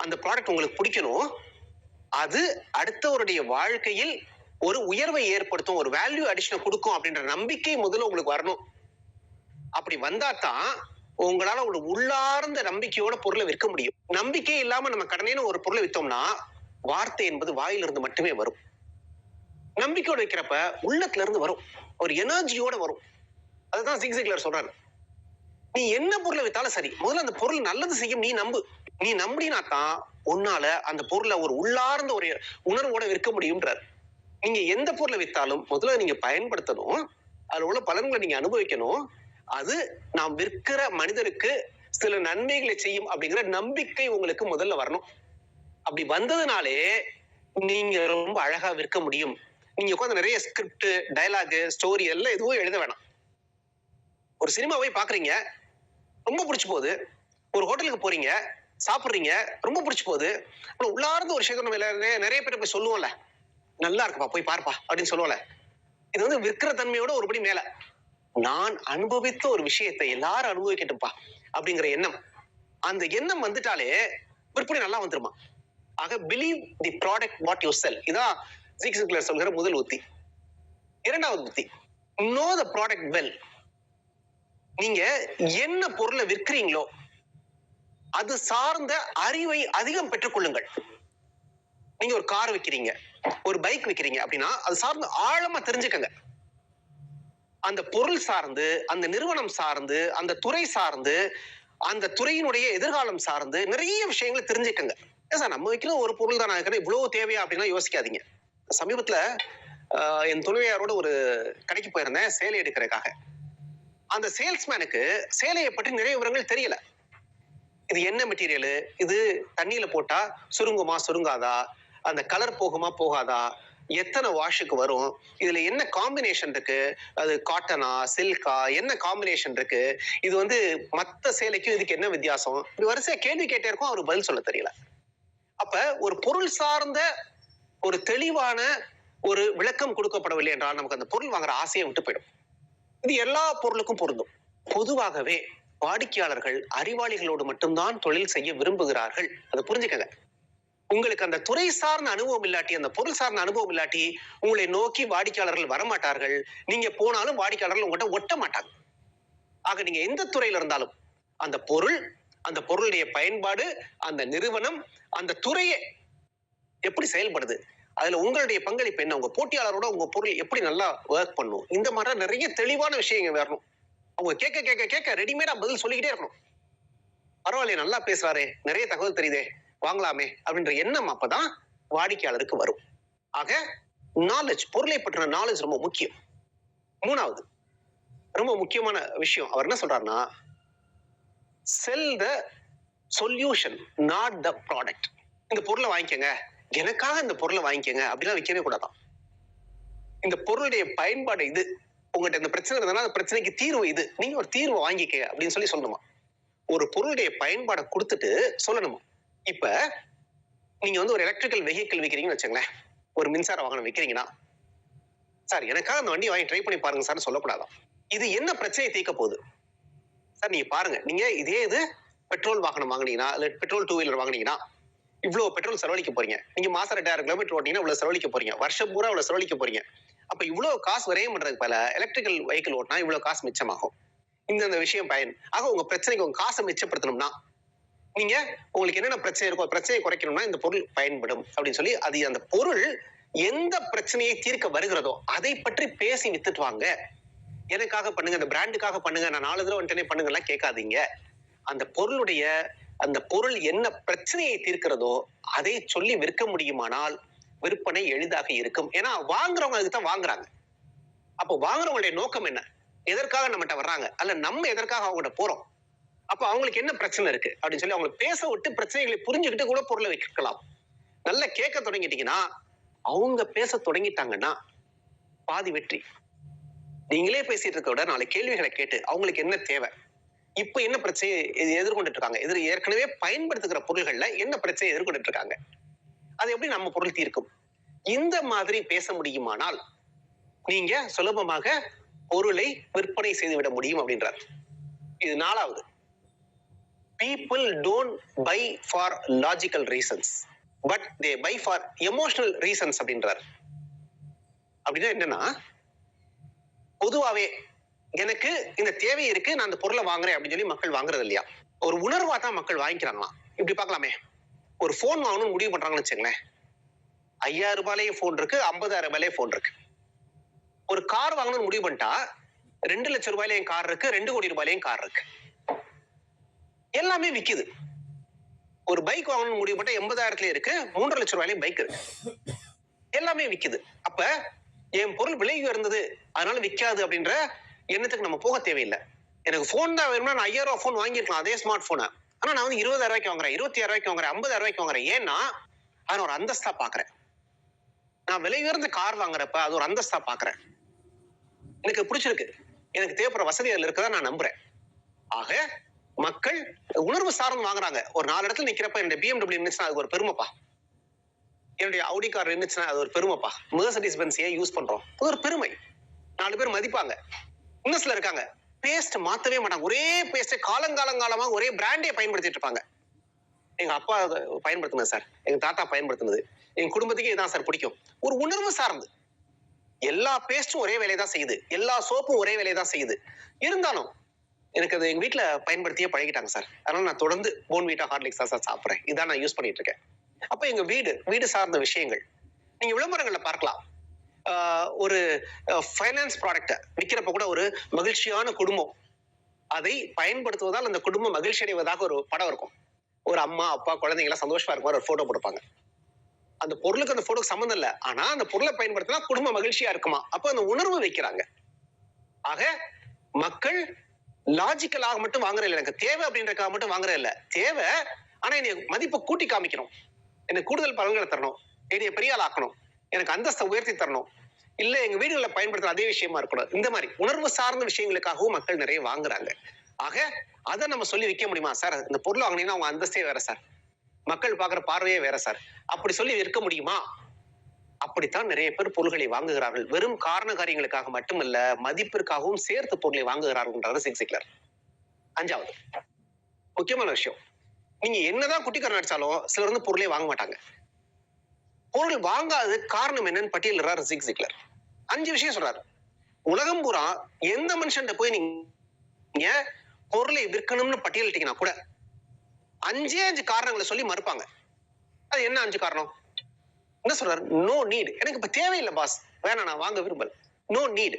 அந்த ப்ராடக்ட் உங்களுக்கு பிடிக்கணும். அது அடுத்தவருடைய வாழ்க்கையில் ஒரு உயர்வை ஏற்படுத்தும், ஒரு வேல்யூ அடிஷனை கொடுக்கும் அப்படின்ற நம்பிக்கை முதல்ல உங்களுக்கு வரணும். அப்படி வந்தா தான் உங்களால ஒரு உள்ளார்ந்த நம்பிக்கையோட பொருளை விற்க முடியும். நம்பிக்கை இல்லாம நம்ம கடனேன்னு ஒரு பொருளை வித்தோம்னா வார்த்தை என்பது வாயிலிருந்து மட்டுமே வரும். நம்பிக்கையோட வைக்கிறப்ப உள்ளத்துல இருந்து வரும், ஒரு எனர்ஜியோட வரும். அதுதான் ஜிக் ஜிக்லர் சொல்றாரு. நீ என்ன பொருளை வித்தாலும் சரி, முதல்ல அந்த பொருள் நல்லது செய்யும் நீ நம்பு. நீ நம்பினா தான் உன்னால அந்த பொருளை ஒரு உள்ளார்ந்த ஒரு உணர்வோட விற்க முடியும்ன்றார். நீங்க எந்த பொருளை வித்தாலும் முதல்ல நீங்க பயன்படுத்தணும், அதுல உள்ள பலன்களை நீங்க அனுபவிக்கணும். அது நாம் விற்கிற மனிதருக்கு சில நன்மைகளை செய்யும் அப்படிங்கிற நம்பிக்கை உங்களுக்கு முதல்ல வரணும். அப்படி வந்ததுனாலே நீங்க ரொம்ப அழகா விற்க முடியும். நீங்க உட்கார்ந்து நிறைய ஸ்கிரிப்ட், டயலாக், ஸ்டோரி எல்லாம் எதுவும் எழுத வேணாம். ஒரு சினிமா போய் பாக்குறீங்க, ரொம்ப பிடிச்சு போகுது. ஒரு ஹோட்டலுக்கு போறீங்க, சாப்பிடுறீங்க, ரொம்ப பிடிச்சு போகுது. ஆனா உள்ளார்ந்த ஒரு விஷயத்தை நம்ம நிறைய பேர் போய் சொல்லுவோம்ல, நல்லா இருக்குப்பா போய் பார்ப்பா அப்படின்னு சொல்லுவோம்ல. இது வந்து விற்கிற தன்மையோட ஒருபடி மேல. நான் அனுபவித்த ஒரு விஷயத்தை எல்லாரும் அனுபவிக்கட்டும்பா அப்படிங்கிற எண்ணம். அந்த எண்ணம் வந்துட்டாலே விற்பனை நல்லா வந்துருமா. ஆக believe the product what you sell. இதான் ஜீக் சிக்லர் சொல்கிற முதல் உத்தி. இரண்டாவது உத்தி, நோ த ப்ராடக்ட் வெல். நீங்க என்ன பொருளை விற்கிறீங்களோ அது சார்ந்த அறிவை அதிகம் பெற்றுக் கொள்ளுங்கள். நீங்க ஒரு கார் விற்கிறீங்க, ஒரு பைக் விற்கிறீங்க அப்படின்னா அது சார்ந்து ஆழமா தெரிஞ்சுக்கங்க. அந்த பொருள் சார்ந்து, அந்த நிறுவனம் சார்ந்து, அந்த துறை சார்ந்து, அந்த துறையினுடைய எதிர்காலம் சார்ந்து நிறைய விஷயங்களை தெரிஞ்சுக்கங்க. சார் நம்ம வைக்கிற ஒரு பொருள் தான் நான் இவ்வளவு தேவையா அப்படின்னா யோசிக்காதீங்க. சமீபத்துல என் துணைவியாரோட ஒரு கடைக்கு போயிருந்தேன் சேலை எடுக்கிறதுக்காக. அந்த சேல்ஸ்மேனுக்கு சேலையை பற்றி நிறைய விவரங்கள் தெரியல. இது என்ன மெட்டீரியல், இது தண்ணியில போட்டா சுருங்குமா சுருங்காதா, அந்த கலர் போகுமா போகாதா, எத்தனை வாஷுக்கு வரும், இதுல என்ன காம்பினேஷன் இருக்கு, அது காட்டனா சில்கா, என்ன காம்பினேஷன் இருக்கு, இது வந்து மத்த சேலைக்கும் இதுக்கு என்ன வித்தியாசம், இப்படி வரிசையா கேள்வி கேட்டே இருக்கும். அவருக்கு பதில் சொல்ல தெரியல. அப்ப ஒரு பொருள் சார்ந்த ஒரு தெளிவான ஒரு விளக்கம் கொடுக்கப்படவில்லை என்றால் நமக்கு அந்த பொருள் வாங்குற ஆசையை விட்டு போயிடும். இது எல்லா பொருளுக்கும் பொருந்தும். பொதுவாகவே வாடிக்கையாளர்கள் அறிவாளிகளோடு மட்டும்தான் தொழில் செய்ய விரும்புகிறார்கள். அதை புரிஞ்சுக்கங்க. உங்களுக்கு அந்த துறை சார்ந்த அனுபவம் இல்லாட்டி, அந்த பொருள் சார்ந்த அனுபவம் இல்லாட்டி உங்களை நோக்கி வாடிக்கையாளர்கள் வரமாட்டார்கள். நீங்க போனாலும் வாடிக்கையாளர்கள் உங்கள்கிட்ட ஒட்ட மாட்டாங்க. ஆக நீங்க எந்த துறையில இருந்தாலும் அந்த பொருள், அந்த பொருளுடைய பயன்பாடு, அந்த நிறுவனம், அந்த துறையை எப்படி செயல்படுது, அதுல உங்களுடைய பங்களிப்பு என்ன, உங்க போட்டியாளரோட உங்க பொருள் எப்படி நல்லா ஒர்க் பண்ணும், இந்த மாதிரி நிறைய தெளிவான விஷயங்கள் வரணும். அவங்க கேட்க கேட்க கேட்க ரெடிமேடா பதில் சொல்லிக்கிட்டே இருக்கணும். பரவாயில்லையே நல்லா பேசுறாரே, நிறைய தகவல் தெரியுதே, வாங்கலாமே அப்படின்ற எண்ணம் அப்பதான் வாடிக்கையாளருக்கு வரும். ஆக நாலேஜ், பொருளை பற்றின நாலேஜ் ரொம்ப முக்கியம். மூணாவது ரொம்ப முக்கியமான விஷயம், அவர் என்ன சொல்றாருன்னா, sell the solution not the product. இந்த பொருளை வாங்கிக்கங்க, எனக்காக இந்த பொருளை வாங்கிக்கங்க அப்படிலாம் விற்கவே கூடாதான். இந்த பொருளுடைய பயன்பாடு இது, உங்கள்கிட்ட இந்த பிரச்சனை இருந்தாலும் அந்த பிரச்சனைக்கு தீர்வு இது, நீங்க ஒரு தீர்வை வாங்கிக்க அப்படின்னு சொல்லணுமா. ஒரு பொருளுடைய பயன்பாடை கொடுத்துட்டு சொல்லணுமா. இப்ப நீங்க வந்து ஒரு எலக்ட்ரிக்கல் வெஹிக்கிள் விற்கிறீங்கன்னு வச்சுங்களேன், ஒரு மின்சார வாகனம் விற்கிறீங்கன்னா, சார் எனக்காக அந்த வண்டி வாங்கி ட்ரை பண்ணி பாருங்க சார் சொல்லக்கூடாதான். இது என்ன பிரச்சனையை தீர்க்க போகுது சார், நீங்க பாருங்க, நீங்க இதே இது பெட்ரோல் வாகனம் வாங்கினீங்கன்னா, இல்ல பெட்ரோல் 2 வீலர் வாங்கினீங்கன்னா இவ்வளவு பெட்ரோல் செலவழிக்க போறீங்க. நீங்க மாசம் 2000 கிலோமீட்டர் ஓட்டினீங்கன்னா இவ்வளவு செலவழிக்க போறீங்க, வருஷம் பூரா இவ்வளவு செலவழிக்க போறீங்க. அப்ப இவ்வளவு காசு விரயம் பண்றதுக்கு பல எலக்ட்ரிக்கல் வெஹிக்கிள் ஓட்டினா இவ்வளவு காசு மிச்சமாகும். இந்த விஷயம் பயன். ஆக உங்க பிரச்சனைக்கு உங்க காசை மிச்சப்படுத்தணும்னா நீங்க உங்களுக்கு என்னென்ன பிரச்சனை இருக்கோ பிரச்சனையை குறைக்கணும்னா இந்த பொருள் பயன்படும் அப்படின்னு சொல்லி, அது அந்த பொருள் எந்த பிரச்சனையை தீர்க்க வருகிறதோ அதை பற்றி பேசி வித்துட்டு வாங்க. எனக்காக பண்ணுங்க, அந்த பிராண்டுக்காக பண்ணுங்க, நான் 4 தடவை வந்துட்டே பண்ணுங்கலாம் கேட்காதீங்க. அந்த பொருளுடைய அந்த பொருள் என்ன பிரச்சனையை தீர்க்கிறதோ அதை சொல்லி விற்க முடியுமானால் விற்பனை எளிதாக இருக்கும். ஏன்னா வாங்குறவங்க அதுக்கு தான் வாங்குறாங்க. அப்போ வாங்குறவங்களுடைய நோக்கம் என்ன, எதற்காக நம்மகிட்ட வர்றாங்க, அல்ல நம்ம எதற்காக அவங்ககிட்ட போறோம், அப்ப அவங்களுக்கு என்ன பிரச்சனை இருக்கு அப்படின்னு சொல்லி அவங்களை பேச விட்டு பிரச்சனைகளை புரிஞ்சுக்கிட்டு கூட பொருளை விற்கலாம். நல்லா கேட்க தொடங்கிட்டீங்கன்னா, அவங்க பேச தொடங்கிட்டாங்கன்னா பாதி வெற்றி. நீங்களே பேசிட்டு இருக்க விட 4 கேள்விகளை கேட்டு அவங்களுக்கு என்ன தேவை, இப்ப என்ன பிரச்சனையை எதிர்கொண்டுட்டு இருக்காங்க, ஏற்கனவே பயன்படுத்துகிற பொருள்கள்ல என்ன பிரச்சனையை எதிர்கொண்டுட்டு இருக்காங்க, அது எப்படி நம்ம பொருள் தீர்க்கும், இந்த மாதிரி பேச முடியுமானால் நீங்க சுலபமாக பொருளை விற்பனை செய்துவிட முடியும் அப்படின்றார். இது 4வது. People don't buy for logical reasons, but they buy for emotional reasons அப்படின்றார். அப்படின்னா என்னன்னா, பொதுவாவே எனக்கு இந்த தேவை இருக்கு, நான் அந்த பொருளை வாங்குறேன் அப்படின்னு சொல்லி மக்கள் வாங்குறது இல்லையா, ஒரு உணர்வா தான் மக்கள் வாங்கிக்கிறாங்களாம். இப்படி பார்க்கலாமே, ஒரு போன் வாங்கணும்னு முடிவு பண்றாங்கன்னு வச்சுங்களேன், 5000 ரூபாயிலேயே போன் இருக்கு, 50,000 ரூபாயிலேயே போன் இருக்கு. ஒரு கார் வாங்கணும்னு முடிவு பண்ணிட்டா 2 லட்சம் ரூபாயிலேயும் கார் இருக்கு, 2 கோடி ரூபாயிலேயும் கார் இருக்கு. எல்லாமே விக்குது. ஒரு பைக் வாங்கணும்னு முடிவு பண்ணா 80,000 இருக்கு, 3.5 லட்சம் ரூபாயிலும் பைக் இருக்கு. எல்லாமே விக்குது. அப்ப என் பொருள் விலை உயர்ந்தது அதனால விக்காது அப்படின்ற எண்ணத்துக்கு நம்ம போக தேவையில்லை. எனக்கு போன் தான் வேணும்னா நான் 5,000 போன் வாங்கிருக்கலாம், அதே ஸ்மார்ட் போனை. ஆனா நான் வந்து 20,000 வாங்குறேன், 26,000 வாங்குறேன், 50,000 வாங்குறேன். ஏன்னா அதை ஒரு அந்தஸ்தா பாக்குறேன். நான் விலை உயர்ந்த கார் வாங்குறப்ப அது ஒரு அந்தஸ்தா பாக்குறேன். எனக்கு பிடிச்சிருக்கு, எனக்கு தேவைப்படுற வசதி அதுல இருக்கதா நான் நம்புறேன். ஆக மக்கள் உணர்வு சார்ந்து வாங்குறாங்க. ஒரு 4 இடத்துல நிக்கிறப்ப என்னுடைய BMW இருந்துச்சுன்னா அது ஒரு பெருமைப்பா, என்னுடைய Audi கார் இருந்துச்சுன்னா அது ஒரு பெருமைப்பா, Mercedes Benz ஏன் யூஸ் பண்றோம் அது ஒரு பெருமை. 4 பேர் மதிப்பாங்க. இன்னும் சில இருக்காங்க பேஸ்ட் மாத்தவே மாட்டாங்க, ஒரே பேஸ்ட் காலங்காலமா ஒரே பிராண்டே பயன்படுத்திட்டு இருப்பாங்க. எங்க அப்பா பயன்படுத்தினது சார், எங்க தாத்தா பயன்படுத்தினது, எங்க குடும்பத்துக்கு இதான் சார் பிடிக்கும். ஒரு உணர்வு சார்ந்து எல்லா பேஸ்டும் ஒரே வேலையை தான் செய்யுது, எல்லா சோப்பும் ஒரே வேலையை தான் செய்யுது. இருந்தாலும் எனக்கு அது எங்க வீட்டுல பயன்படுத்தியே பழகிட்டாங்க சார். அதனால நான் தொடர்ந்து போன்விட்டா ஹார்லிக்ஸ் தான் சார் சாப்பிடுறேன். இதான் நான் யூஸ் பண்ணிட்டு இருக்கேன். அப்ப எங்க வீடு சார்ந்த விஷயங்கள் நீங்க விளம்பரங்கள்ல பார்க்கலாம். ஒரு ஃபைனான்ஸ் ப்ராடக்ட் விற்கிறப்ப கூட ஒரு மகிழ்ச்சியான குடும்பம் அதை பயன்படுத்துவதால் அந்த குடும்பம் மகிழ்ச்சி அடைவதாக ஒரு படம் இருக்கும். ஒரு அம்மா அப்பா குழந்தைங்க எல்லாம் சந்தோஷமா இருக்கும் ஒரு போட்டோ கொடுப்பாங்க. அந்த பொருளுக்கு அந்த போட்டோக்கு சம்மந்தம் இல்ல, ஆனா அந்த பொருளை பயன்படுத்தினா குடும்ப மகிழ்ச்சியா இருக்குமா, அப்ப அந்த உணர்வு வைக்கிறாங்க. ஆக மக்கள் லாஜிக்கலாக மட்டும் வாங்குற இல்ல, எனக்கு தேவை அப்படின்றதுக்காக மட்டும் வாங்குற இல்ல, தேவை ஆனா என்னை மதிப்பை கூட்டி காமிக்கணும், எனக்கு கூடுதல் பலன்களை தரணும், என்னைய பெரிய ஆள் ஆக்கணும், எனக்கு அந்தஸ்தை உயர்த்தி தரணும், இல்ல எங்க வீடுகளில் பயன்படுத்துற அதே விஷயமா இருக்கணும். இந்த மாதிரி உணர்வு சார்ந்த விஷயங்களுக்காகவும் மக்கள் நிறைய வாங்குறாங்க. ஆக அதை நம்ம சொல்லி விற்க முடியுமா சார், இந்த பொருள் வாங்கினீங்கன்னா அவங்க அந்தஸ்தே வேற சார், மக்கள் பாக்குற பார்வையே வேற சார், அப்படி சொல்லி விற்க முடியுமா? அப்படித்தான் நிறைய பேர் பொருள்களை வாங்குகிறார்கள். வெறும் காரண காரியங்களுக்காக மட்டுமல்ல, மதிப்பிற்காகவும் சேர்த்து பொருளை வாங்குகிறார்கள். சிக் சிக்லர். 5வது முக்கியமான விஷயம், நீங்க என்னதான் குட்டிக்காரன் அடிச்சாலும் சிலர் வந்து பொருளே வாங்க மாட்டாங்க. பொருள் வாங்காது காரணம் என்னன்னு பட்டியலிடுறார் சிக் சிக்லர். 5 விஷயம் சொல்றாரு. உலகம் பூரா எந்த மனுஷன் போய் நீங்க பொருளை விற்கணும்னு பட்டியலிட்டீங்கன்னா கூட 5 காரணங்களை சொல்லி மறுப்பாங்க. அது என்ன 5 காரணம்? என்ன சொல்றாரு? நோ நீட், எனக்கு இப்ப தேவையில்லை பாஸ், வேணாம் நான் வாங்க விரும்பல. No need.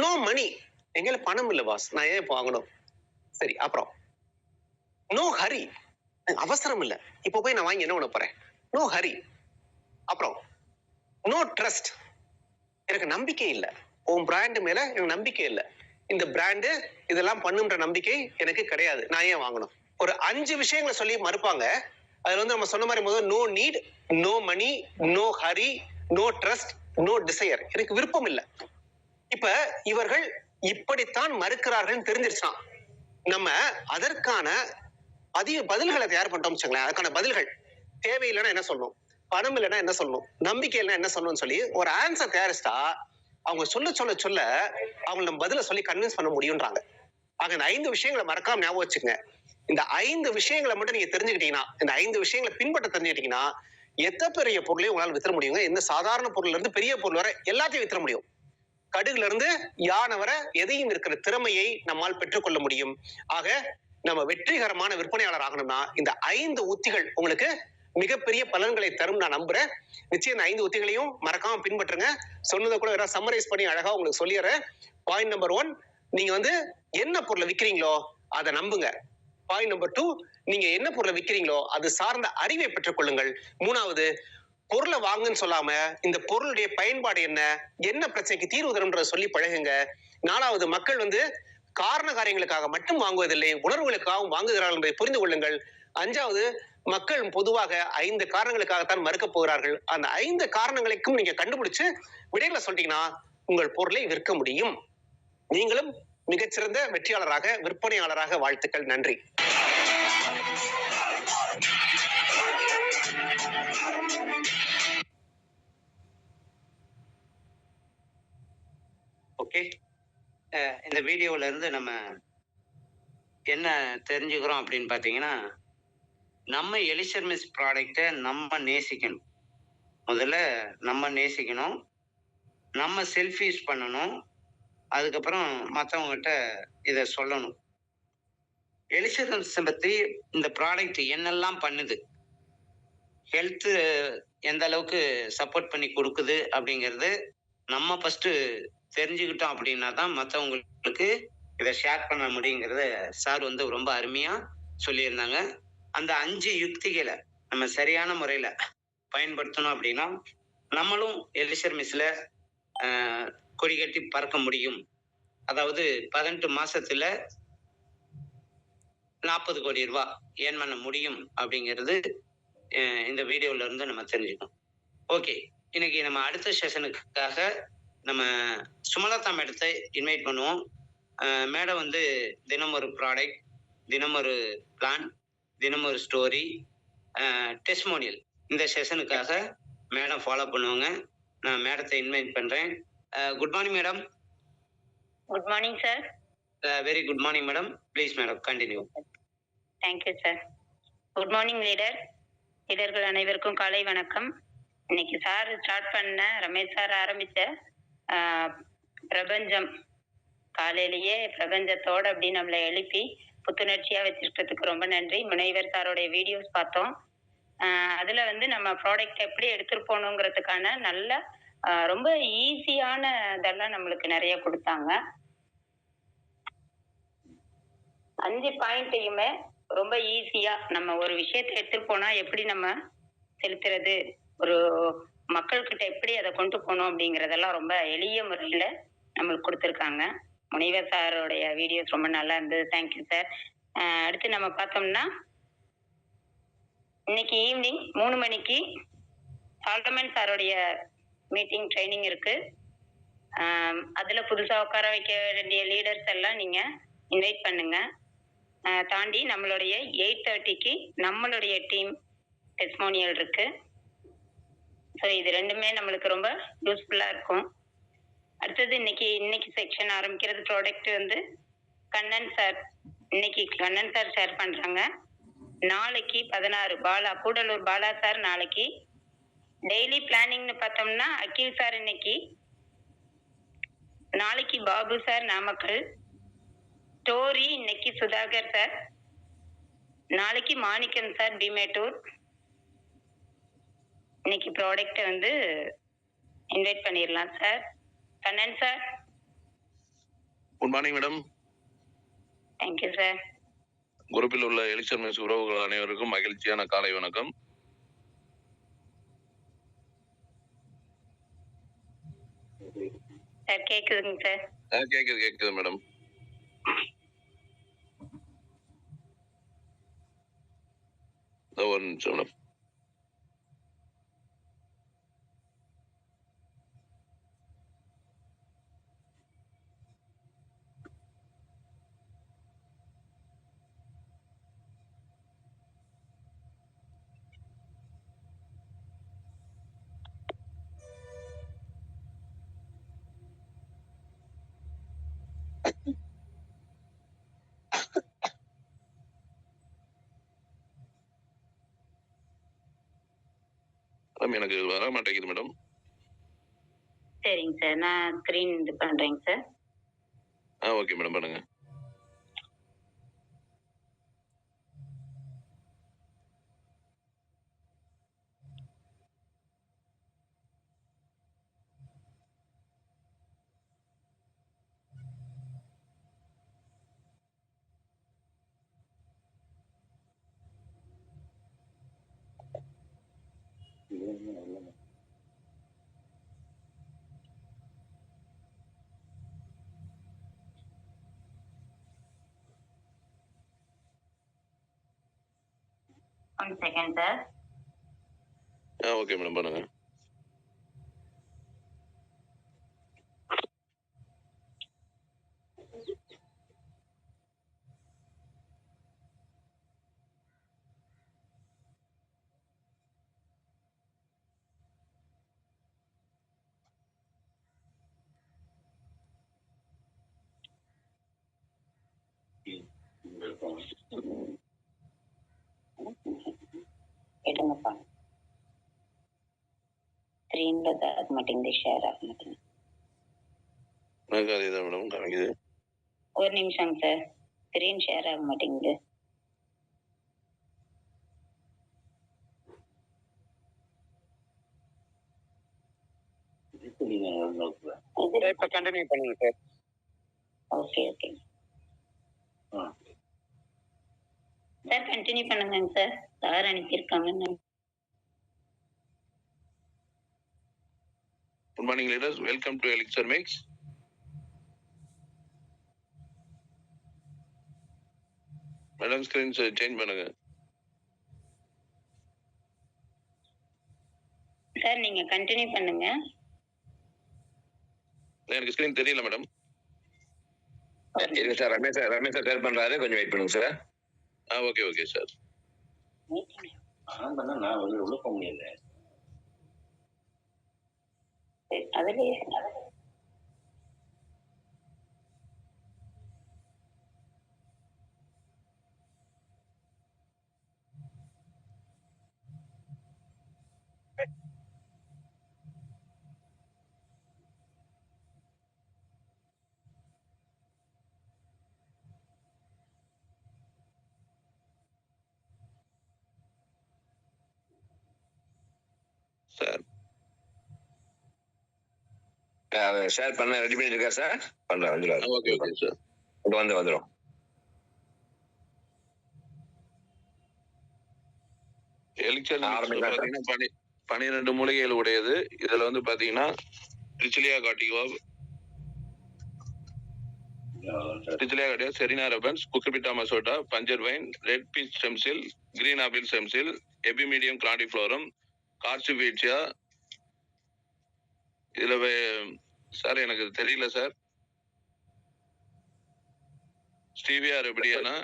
நோ மணி, எங்கள பணம் இல்ல பாஸ், நான் ஏன் இப்ப வாங்கணும்? சரி, அப்புறம் நோ ஹரி, அவசரம் இல்ல, இப்ப போய் நான் வாங்கி என்ன பண்ண போறேன்? நோ ஹரி. அப்புறம் நோ ட்ரஸ்ட், எனக்கு நம்பிக்கை இல்ல, உன் பிராண்ட் மேல எனக்கு நம்பிக்கை இல்ல, இந்த பிராண்டு இதெல்லாம் பண்ணுன்ற நம்பிக்கை எனக்கு கிடையாது, நான் ஏன் வாங்கணும்? ஒரு 5 விஷயங்களை சொல்லி மறுப்பாங்க. அதுல வந்து நம்ம சொன்ன மாதிரி முதல்ல no need, no money, no hurry, no trust, no desire, எனக்கு விருப்பம் இல்லை. இப்ப இவர்கள் இப்படித்தான் மறுக்கிறார்கள் தெரிஞ்சிருச்சுன்னா நம்ம அதற்கான பதில்களை தயார் பண்ணிட்டோம் வச்சுங்களேன். அதுக்கான பதில்கள் தேவையில்லைன்னா என்ன சொல்லணும், பணம் இல்லைன்னா என்ன சொல்லணும், நம்பிக்கை இல்லைன்னா என்ன சொல்லணும்னு சொல்லி ஒரு ஆன்சர் தயாரிச்சா அவங்க சொல்ல சொல்ல சொல்ல அவங்க நம்ம பதில சொல்லி கன்வின்ஸ் பண்ண முடியும்ன்றாங்க. ஆக இந்த 5 விஷயங்களை மறக்காம ஞாபகம் வச்சுங்க. இந்த 5 விஷயங்களை மட்டும் நீங்க தெரிஞ்சுக்கிட்டீங்கன்னா, இந்த 5 விஷயங்களை பின்பற்ற தெரிஞ்சுக்கிட்டீங்கன்னா எத்த பெரிய பொருளையும் உங்களால் வித்தர முடியுங்க. எந்த சாதாரண பொருள்ல இருந்து பெரிய பொருள் வரை எல்லாத்தையும் வித்தர முடியும். கடுகுல இருந்து யானை வரை எதையும் இருக்கிற திறமையை நம்மால் பெற்றுக்கொள்ள முடியும். ஆக நம்ம வெற்றிகரமான விற்பனையாளர் ஆகணும்னா இந்த 5 உத்திகள் உங்களுக்கு மிகப்பெரிய பலன்களை தரும் நான் நம்புறேன். நிச்சயம் இந்த 5 உத்திகளையும் மறக்காம பின்பற்றுங்க. சொன்னதை கூட வேற சம்மரைஸ் பண்ணி அழகா உங்களுக்கு சொல்லிடுறேன். பாயிண்ட் நம்பர் 1, நீங்க வந்து என்ன பொருளை விற்கிறீங்களோ அதை நம்புங்க. பாயிண்ட் நம்பர் 2, நீங்க என்ன பொருளை விற்கிறீங்களோ அது சார்ந்த அறிவை பெற்றுக் கொள்ளுங்கள். 3வது, பொருளை வாங்குன்னு சொல்லாம இந்த பொருளுடைய பயன்பாடு என்ன பிரச்சனைக்கு தீர்வு தரும்ன்றத சொல்லி பழகுங்க. 4வது, மக்கள் வந்து காரண காரியங்களுக்காக மட்டும் வாங்குவதில்லை, உணர்வுகளுக்காகவும் வாங்குகிறார்கள் என்பதை புரிந்து கொள்ளுங்கள். 5வது, மக்கள் பொதுவாக 5 காரணங்களுக்காகத்தான் மறுக்க போகிறார்கள். அந்த 5 காரணங்களுக்கும் நீங்க கண்டுபிடிச்சு விடைகளை சொல்லிட்டீங்கன்னா உங்கள் பொருளை விற்க முடியும். நீங்களும் மிகச்சிறந்த வெற்றியாளராக, விற்பனையாளராக வாழ்த்துக்கள். நன்றி. ஓகே, இந்த வீடியோல இருந்து நம்ம என்ன தெரிஞ்சுக்கிறோம் அப்படின்னு பார்த்தீங்கன்னா, நம்ம எலிஷர் மிஸ் ப்ராடக்டை நம்ம நேசிக்கணும். முதல்ல நம்ம நேசிக்கணும், நம்ம செல்ஃப் யூஸ் பண்ணணும், அதுக்கப்புறம் மற்றவங்ககிட்ட இதை சொல்லணும். எலிஷர் மிஸ்ஸை பற்றி இந்த ப்ராடக்ட் என்னெல்லாம் பண்ணுது, ஹெல்த்து எந்த அளவுக்கு சப்போர்ட் பண்ணி கொடுக்குது அப்படிங்கிறது நம்ம ஃபஸ்ட்டு தெரிஞ்சுக்கிட்டோம் அப்படின்னா தான் மற்றவங்களுக்கு இதை ஷேர் பண்ண முடியுங்கிறத சார் வந்து ரொம்ப அருமையாக சொல்லியிருந்தாங்க. அந்த 5 யுக்திகளை நம்ம சரியான முறையில பயன்படுத்தணும் அப்படின்னா நம்மளும் எலிசர் மிஸ்ல கொடி கட்டி பறக்க முடியும். அதாவது 18 மாசத்துல 40 கோடி ரூபாய் ஏர்ன் பண்ண முடியும் அப்படிங்கிறது இந்த வீடியோல இருந்து நம்ம தெரிஞ்சுக்கணும். ஓகே, இன்னைக்கு நம்ம அடுத்த செஷனுக்காக நம்ம சுமலதா மேடத்தை இன்வைட் பண்ணுவோம். மேடம் வந்து தினம் ஒரு ப்ராடக்ட், தினம் ஒரு பிளான், தினம் ஒரு ஸ்டோரி, டெஸ்டிமோனியல் இந்த செஷனுக்காக மேடம் ஃபாலோ பண்ணுவாங்க. நான் மேடத்தை இன்வைட் பண்றேன். Good morning madam. Good morning sir. Very good morning madam. Please madam continue. Thank you sir. Good morning leader. லீடர்கள் அனைவருக்கும் காலை வணக்கம். இன்னைக்கு சார் ஸ்டார்ட் பண்ண ரமேஷ் சார் ஆரம்பித்த பிரபஞ்சம், காலையிலேயே பிரபஞ்சத்தோடு அப்படி நம்மளை எழுப்பி புத்துணர்ச்சியாக வச்சிருக்கிறதுக்கு ரொம்ப நன்றி. முனைவர் சாரோடைய வீடியோஸ் பார்த்தோம். அதில் வந்து நம்ம ப்ராடக்ட் எப்படி எடுத்துகிட்டு போகணுங்கிறதுக்கான நல்ல ரொம்ப ஈஸியான இதெல்லாம் நம்மளுக்கு நிறைய கொடுத்தாங்க. 5 பாயிண்ட்டையுமே ரொம்ப ஈஸியா நம்ம ஒரு விஷயத்தை எடுத்துட்டு போனா எப்படி நம்ம செலுத்துறது, ஒரு மக்கள்கிட்ட எப்படி அதை கொண்டு போகணும் அப்படிங்கறதெல்லாம் ரொம்ப எளிய முறையில நம்மளுக்கு கொடுத்துருக்காங்க. முனைவர் சாரோடைய வீடியோஸ் ரொம்ப நல்லா இருந்தது. Thank you sir. அடுத்து நம்ம பார்த்தோம்னா இன்னைக்கு ஈவினிங் 3 மணிக்கு சால்டமன் சாரோடைய மீட்டிங் ட்ரைனிங் இருக்கு. அதுல புதுசா உட்கார வைக்க வேண்டிய லீடர்ஸ் எல்லாம் நீங்க இன்வைட் பண்ணுங்க. தாண்டி நம்மளுடைய 8:30க்கு நம்மளுடைய டீம் டெஸ்டிமோனியல் இருக்கு. ஸோ இது ரெண்டுமே நம்மளுக்கு ரொம்ப யூஸ்ஃபுல்லா இருக்கும். அடுத்தது இன்னைக்கு செக்ஷன் ஆரம்பிக்கிறது ப்ராடக்ட் வந்து கண்ணன் சார். இன்னைக்கு கண்ணன் சார் ஷேர் பண்றாங்க. நாளைக்கு 16 பாலா, கூடலூர் பாலா சார் நாளைக்கு. டெய்லி பிளானிங்னு பார்த்தோம்னா அகில் சார் இன்னைக்கு, நாளைக்கு பாபு சார் நாமக்கல், ஸ்டோரி இன்னைக்கு சுதாகர் சார், நாளைக்கு மாணிக்கம் சார் பிமேட்டூர். இன்னைக்கு ப்ராடக்ட் வந்து இன்வைட் பண்ணிடலாம் sir. Kannan sir. Good morning madam. Thank you sir. குரூப்பில் உள்ள எலிசர் மிஸ் உறவுகள் அனைவருக்கும் மகிழ்ச்சியான காலை வணக்கம். சார் கேக்குதுங்க சார்? கேக்குது மேடம். ஒரு நிமிஷம் மேடம். எனக்கு வர மாட்டேங்குது மேடம். சரிங்க சார், நான் ஸ்கிரீன் இது பண்றேங்க சார். ஓகே மேடம், பண்ணுங்க. One second sir. Okay madam, பண்ணுங்க. எடுங்கப்பா. ஸ்கிரீன்ல ஆக மாட்டேங்குது, ஷேர் ஆக மாட்டேங்குது. அதேதான் மேடம் காமிக்குது. ஒரு நிமிஷம் சார், ஸ்கிரீன் ஷேர் ஆக மாட்டேங்குது. இப்ப கண்டினியூ பண்ணுங்க sir. Okay okay. Sir continue பண்ணுங்க சார். சார் அனுப்பியிருக்காங்க. Good morning leaders, welcome to elixir mix. Madam screen change பண்ணுங்க. சார் நீங்க கண்டினியூ பண்ணுங்க. எனக்கு ஸ்கிரீன் தெரியல மேடம். இருக்கு சார். ரமேஷ் சார் ஷேர் பண்றாரு, கொஞ்சம் வெயிட் பண்ணுங்க சார். Okay sir. நான் உள்ள போக முடியல. அதுலயே சார் ஷேர் பண்ண ரெடி பண்ணிட்டு இருக்கா சார்? பண்றேன். வந்துடும். Okay sir. வந்துடும். எலிக்சர் பாத்தீங்கன்னா 12 மூலிகைகள் உடையது. இதுல வந்து பாத்தீங்கன்னா Trichilia catigua, Serenoa repens, Cucurbita moschata, puncture vine, red beet stem cell, green apple stem cell, Epimedium grandiflorum, கார்சிபீட்சியா. இதுல சார் எனக்கு தெரியல சார். ஸ்டீவியா ரெபடியானா,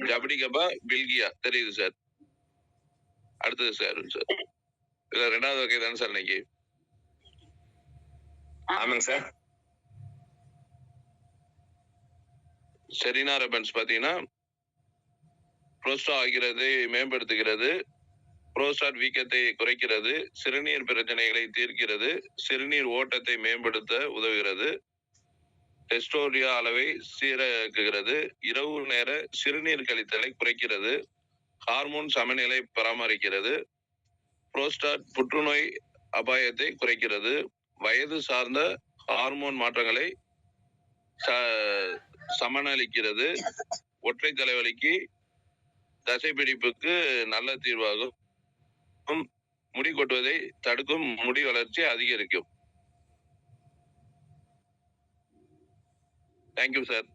ஜபடிகபா, பில்கியா தெரியுது சார். அடுத்தது சார் இதுல 2வது வகை தானே சார் இன்னைக்கு? ஆமாங்க சார். செரினா ரபன்ஸ் பாத்தீங்கன்னா புரோஸ்டா ஆகிறதை மேம்படுத்துகிறது, புரோஸ்டாட் வீக்கத்தை குறைக்கிறது, சிறுநீர் பிரச்சனைகளை தீர்க்கிறது, சிறுநீர் ஓட்டத்தை மேம்படுத்த உதவுகிறது, டெஸ்டோரியா அளவை சீராக்குகிறது, இரவு நேர சிறுநீர் கழித்தலை குறைக்கிறது, ஹார்மோன் சமநிலை பராமரிக்கிறது, புரோஸ்டாட் புற்றுநோய் அபாயத்தை குறைக்கிறது, வயது சார்ந்த ஹார்மோன் மாற்றங்களை சமனளிக்கிறது, ஒற்றை தலைவலிக்கு, தசைப்பிடிப்புக்கு நல்ல தீர்வாகும், முடி கொட்டுவதை தடுக்கும், முடி வளர்ச்சி அதிகரிக்கும். Thank you sir.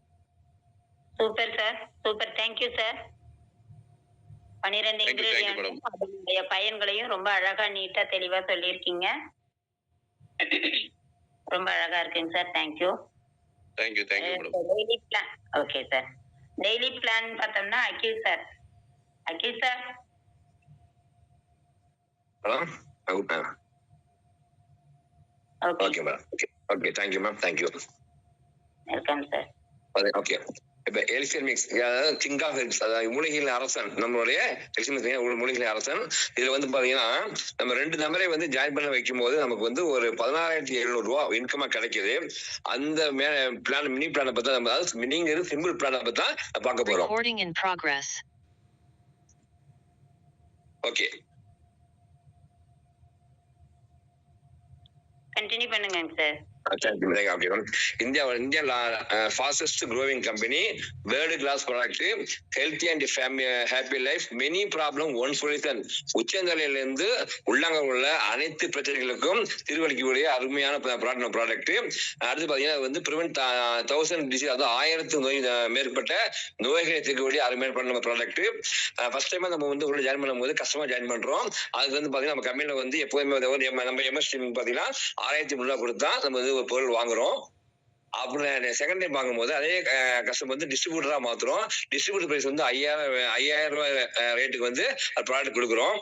Super sir, super. Thank you sir. 12 ingredient அதனுடைய பயன்களையும் ரொம்ப அழகா நீட்டா தெளிவா சொல்லியிருக்கீங்க. ரொம்ப அழகா இருக்குங்க sir. Thank you madam. Daily plan. Okay sir. Daily plan பார்த்தோம்னா Akil sir. Okay madam. Okay thank you ma'am. Thank you. Welcome sir. Okay. இப்ப எலிக்சர் மிக்ஸ், அதாவது கிங் ஆஃப் ஹெர்ப்ஸ், அதாவது மூலிகைகளின் அரசன், நம்மளுடைய எலிக்சர் மிக்ஸ் மூலிகைகளின் அரசன். இதுல வந்து பாத்தீங்கன்னா நம்ம 2 நபரை வந்து ஜாயின் பண்ண வைக்கும் போது நமக்கு வந்து ஒரு 16,700 ரூபா இன்கமா கிடைக்குது. அந்த பிளான், மினி பிளானை பத்தி நம்ம, அதாவது மினிங்கிறது சிம்பிள் பிளானை பத்தி தான் பார்க்க போறோம். ஓகே கண்டினியூ பண்ணுங்க sir. India fastest growing company, world class product, healthy and happy life, many problem, one solution. உச்சந்தலையில இருந்து உள்ளாங்க உள்ள அனைத்து பிரச்சனைகளுக்கும் தீர்வளிக்கக்கூடிய அருமையான ப்ராடக்ட். அடுத்து பாத்தீங்கன்னா வந்து prevent 1000 disease, அதாவது 1000 நோய் மேற்பட்ட நோய்களை தீர்க்கக்கூடிய அருமையான ப்ராடக்ட். ஃபர்ஸ்ட் டைம் நம்ம வந்து உள்ள ஜாயின் பண்ணும்போது கஸ்டமர் ஜாயின் பண்றோம். அதுக்கு வந்து பாத்தீங்கன்னா நம்ம கம்பெனில வந்து எப்போதுமே நம்ம எம்எஸ்டி பாத்தீங்கன்னா 6,300 ரூபாய் கொடுத்தா நம்ம வந்து ஒரு பொருள் வாங்குறோம். அப்புறம் செகண்ட் டைம் வாங்கும்போது அதே கஸ்டமர் வந்து டிஸ்ட்ரிபியூட்டரா மாத்துறோம். டிஸ்ட்ரிபியூட்டர் பிரைஸ் வந்து 5,000 ரூபாய் ரேட்டுக்கு வந்து ப்ராடக்ட் கொடுக்குறோம்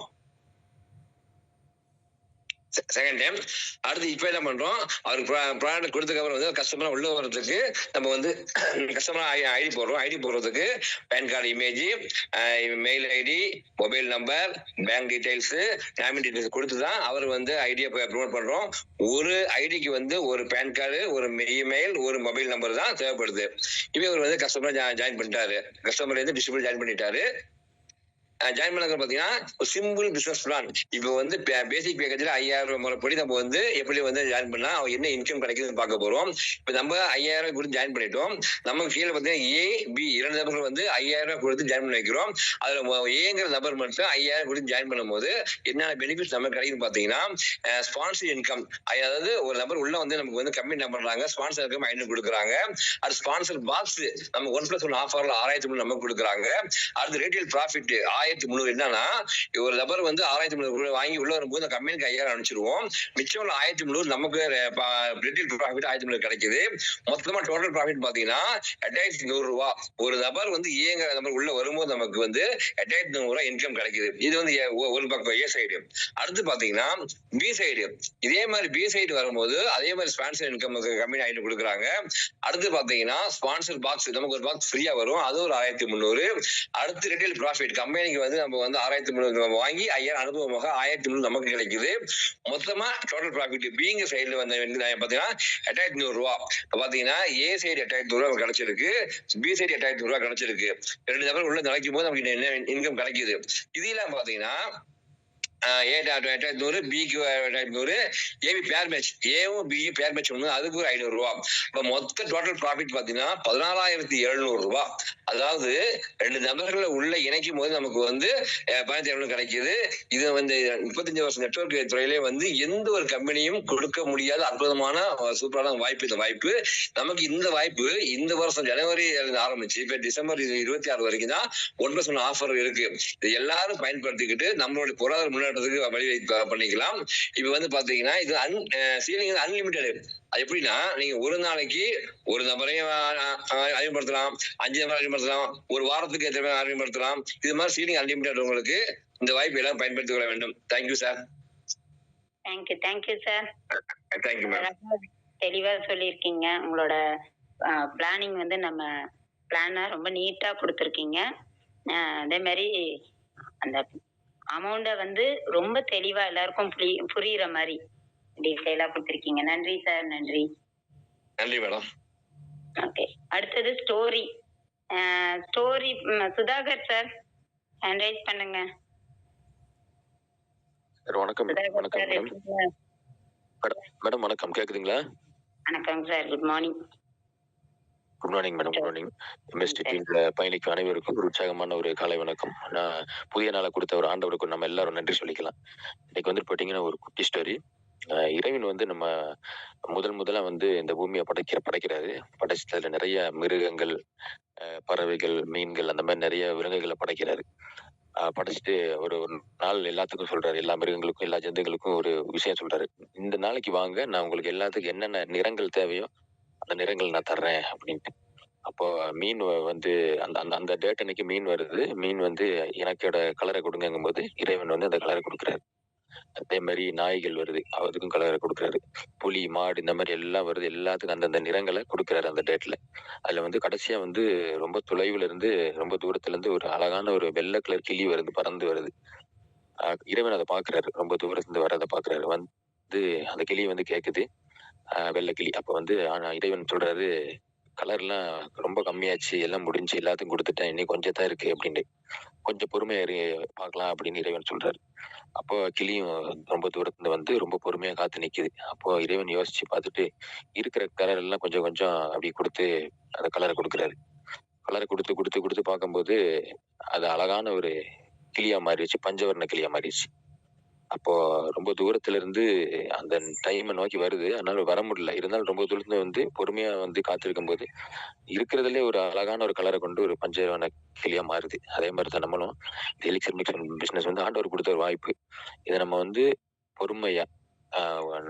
செகண்ட் டைம். அடுத்து இப்ப என்ன பண்றோம், அவருக்கு ப்ராடக்ட் கொடுத்ததுக்கு அப்புறம் வந்து கஸ்டமர் உள்ள வர்றதுக்கு நம்ம வந்து கஸ்டமர் ஐடி போடுறோம். ஐடி போடுறதுக்கு PAN card image, mail ID, mobile number, bank details, nominee details கொடுத்துதான் அவர் வந்து ஐடியா ப்ரொமோட் பண்றோம். ஒரு ஐடிக்கு வந்து ஒரு பேன் கார்டு, ஒரு இமெயில், ஒரு மொபைல் நம்பர் தான் தேவைப்படுது. இவர் வந்து கஸ்டமர் ஜாயின் பண்ணிட்டாரு, கஸ்டமர் வந்து டிஸ்ட்ரிபியூட்டர் ஜாயின் பண்ணிட்டாரு. ஜாயின் பண்ணது பாத்தீங்கன்னா ஒரு சிம்பிள் பிசினஸ் பிளான். இப்போ வந்து பேசிக் பேக்கேஜ்ல 5000 முறைப்படி நம்ம வந்து எப்படி வந்து ஜாயின் பண்ணா என்ன இன்கம் கிடைக்குதுன்னு பார்க்க போறோம். இப்போ நம்ம 5000 கொடுத்து ஜாயின் பண்ணிட்டோம். நம்ம கீழே பார்த்தீங்கன்னா ஏ பி 2 நபர்கள் வந்து 5000 கொடுத்து ஜாயின் பண்ணி வைக்கிறோம். அதுல ஏங்கிற நபர் மட்டும் 5000 கொடுத்து ஜாயின் பண்ணும்போது என்னென்ன பெனிஃபிட்ஸ் நமக்கு கிடைக்குதுன்னு பாத்தீங்கன்னா ஸ்பான்சர் இன்கம். அதாவது ஒரு நபர் உள்ள வந்து நமக்கு வந்து கம்மி என்ன பண்றாங்க, ஸ்பான்சர் இன்கம் 500 கொடுக்குறாங்க. அது ஸ்பான்சர் பாக்ஸ் நம்ம 1+1 ஆஃபர்ல 6300 நமக்கு கொடுக்குறாங்க. அடுத்து ரீட்டைல் ப்ராஃபிட் 1300. என்னன்னா ஒரு நபர் வந்து 6300 வாங்கி உள்ள வரும்போது அந்த கம்பெனிக்கு 5000 அனுப்பிச்சிருவோம். மிச்சம் 1300 நமக்கு ரீட்டைல் ப்ராஃபிட் 1300 கிடைக்குது. மொத்தமா டோட்டல் ப்ராஃபிட் பாத்தீங்கன்னா 8100 ரூபாய். ஒரு நபர் வந்து ஏங்கிற நபர் உள்ள வரும்போது நமக்கு வந்து 8100 ரூபாய் இன்கம் கிடைக்குது. இது வந்து ஒரு பக்கம் ஏ சைடு. அடுத்து பாத்தீங்கன்னா பி சைடு. இதே மாதிரி பி சைடு வரும்போது அதே மாதிரி ஸ்பான்சர் இன்கம் கம்பெனி 500 கொடுக்குறாங்க. அடுத்து பாத்தீங்கன்னா ஸ்பான்சர் பாக்ஸ் நமக்கு ஒரு பாக்ஸ் ஃப்ரீயா வரும். அது ஒரு 1300. அடுத்து ரீட்டைல் ப்ராஃபிட் கம்பெனிக்கு வந்து நம்ம வந்து 6300 வாங்கி 5000 அனுபவமாக 1300 நமக்கு கிடைக்குது. மொத்தமா டோட்டல் ப்ராஃபிட் பிங்க சைடுல வந்து பாத்தீங்கன்னா 8100 ரூபாய். பாத்தீங்கன்னா ஏ சைடு 8100 ரூபாய் கிடைச்சிருக்கு, பி சைடு 8100 ரூபாய் கிடைச்சிருக்கு. 2 நபர் உள்ள நினைக்கும் போது நமக்கு என்ன இன்கம் கிடைக்குது. இதெல்லாம் பாத்தீங்கன்னா ஏ 8100, பிக்கு 8100, ஏபி பேர் மேட்ச், ஏவும் பி பேர் மேட்ச் ஒண்ணு, அதுக்கு ஒரு 500 ரூபாய். இப்ப மொத்த டோட்டல் ப்ராஃபிட் பாத்தீங்கன்னா 14700 ரூபாய். அதாவது 2 நபர்களை உள்ள இணைக்கும் போது நமக்கு வந்து 15700 கிடைக்குது. இது வந்து 35 வருஷம் நெட்வொர்க் துறையிலே வந்து எந்த ஒரு கம்பெனியும் கொடுக்க முடியாத அற்புதமான சூப்பரான வாய்ப்பு. இந்த வாய்ப்பு நமக்கு இந்த வாய்ப்பு இந்த வருஷம் ஜனவரி ஆரம்பிச்சு இப்ப டிசம்பர் 26 வரைக்கும் தான் 1+1 ஆஃபர் இருக்கு. இது எல்லாரும் பயன்படுத்திக்கிட்டு நம்மளுடைய பொருளாதார முன்னேற்றத்துக்கு வழி பண்ணிக்கலாம். இப்ப வந்து பாத்தீங்கன்னா இது சீலிங் அன்லிமிட்டெட். அது எப்படின்னா நீங்க ஒரு நாளைக்கு ஒரு நபரையும் அறிமுகப்படுத்தலாம், 5 நபரை அறிமுகப்படுத்தலாம், ஒரு வாரத்துக்கு எத்தனை பேர் அறிமுகப்படுத்தலாம். இது மாதிரி சீலிங் அன்லிமிட்டெட். உங்களுக்கு இந்த வாய்ப்பு எல்லாம் பயன்படுத்திக் கொள்ள வேண்டும். Thank you sir. Thank you sir. Thank you ma'am. தெளிவா சொல்லியிருக்கீங்க. உங்களோட பிளானிங் வந்து நம்ம பிளானை ரொம்ப நீட்டா கொடுத்துருக்கீங்க. அதே மாதிரி அந்த அமௌண்ட்டை வந்து ரொம்ப தெளிவா எல்லாருக்கும் புரியுற மாதிரி டீட்டெயிலா கொடுத்துருக்கீங்க. நன்றி சார். நன்றி. நன்றி மேடம். ஓகே, அடுத்தது story. Sudhakar sir hand rice பண்ணுங்க. வணக்கம். வணக்கம் மேடம். மேடம் வணக்கம், கேக்குதுங்களா? வணக்கம் sir. Good morning. Good morning madam. Good morning. MST டீம்ல பயணிக்கும் அனைவருக்கும் ஒரு உற்சாகமான ஒரு காலை வணக்கம். நான் புதிய நாளை கொடுத்த ஒரு ஆண்டவருக்கு நம்ம எல்லாரும் நன்றி சொல்லிக்கலாம். இன்னைக்கு வந்து பாத்தீங்கன்னா ஒரு குட்டி ஸ்டோரி. இறைவன் வந்து நம்ம முதலா வந்து இந்த பூமியை படைக்கிறாரு. படைச்சதுல நிறைய மிருகங்கள், பறவைகள், மீன்கள், அந்த மாதிரி நிறைய விலங்குகளை படைக்கிறாரு. படைச்சிட்டு ஒரு நாள் எல்லாத்துக்கும் சொல்றாரு, எல்லா மிருகங்களுக்கும் எல்லா ஜந்துகளுக்கும் ஒரு விஷயம் சொல்றாரு. இந்த நாளைக்கு வாங்க, நான் உங்களுக்கு எல்லாத்துக்கும் என்னென்ன நிறங்கள் தேவையோ அந்த நிறங்கள் நான் தர்றேன் அப்படின்ட்டு. அப்போ மீன் வந்து அந்த அந்த அந்த டேட் அன்னைக்கு மீன் வருது. மீன் வந்து எனக்கோட கலரை கொடுங்கும் போது இறைவன் வந்து அந்த கலரை கொடுக்குறாரு. அதே மாதிரி நாய்கள் வருது, அதுக்கும் கலரை கொடுக்குறாரு. புலி, மாடு, இந்த மாதிரி எல்லாம் வருது, எல்லாத்துக்கும் அந்தந்த நிறங்களை கொடுக்குறாரு அந்த டேட்ல. அதுல வந்து கடைசியா வந்து ரொம்ப தொலைவுல இருந்து, ரொம்ப தூரத்துல இருந்து ஒரு அழகான ஒரு வெள்ளை கலர் கிளி வருது, பறந்து வருது. இறைவன் அதை பாக்குறாரு, ரொம்ப தூரத்துல இருந்து வரதை பாக்குறாரு. வந்து அந்த கிளி வந்து கேக்குது, வெள்ளை கிளி. அப்ப வந்து இறைவன் சொல்றாரு, கலர்லாம் ரொம்ப கம்மியாச்சு, எல்லாம் முடிஞ்சு, எல்லாத்தையும் கொடுத்துட்டேன், இன்னும் கொஞ்சம் தான் இருக்கு அப்படின்னு. கொஞ்சம் பொறுமையா பார்க்கலாம் அப்படின்னு இறைவன் சொல்றாரு. அப்போ கிளியும் ரொம்ப தூரத்துல வந்து ரொம்ப பொறுமையா காத்து நிக்குது. அப்போ இறைவன் யோசிச்சு பார்த்துட்டு இருக்கிற கலர் எல்லாம் கொஞ்சம் கொஞ்சம் அப்படி கொடுத்து அந்த கலரை கொடுக்குறாரு. கலரை கொடுத்து கொடுத்து கொடுத்து பார்க்கும்போது அது அழகான ஒரு கிளியா மாறிடுச்சு, பஞ்சவர்ண கிளியா மாறிடுச்சு. அப்போ ரொம்ப தூரத்துல இருந்து அந்த டைமை நோக்கி வருது, அதனால வர முடியல. இருந்தாலும் ரொம்ப தூரத்துல வந்து பொறுமையா வந்து காத்திருக்கும் போது இருக்கிறதுலே ஒரு அழகான ஒரு கலரை கொண்டு ஒரு பஞ்சவர்ண கிளியா மாறுது. அதே மாதிரி தான் நம்மளும் எலிக்சர் மிக்ஸ் பிசினஸ் வந்து ஆண்டவர் கொடுத்த ஒரு வாய்ப்பு. இதை நம்ம வந்து பொறுமையா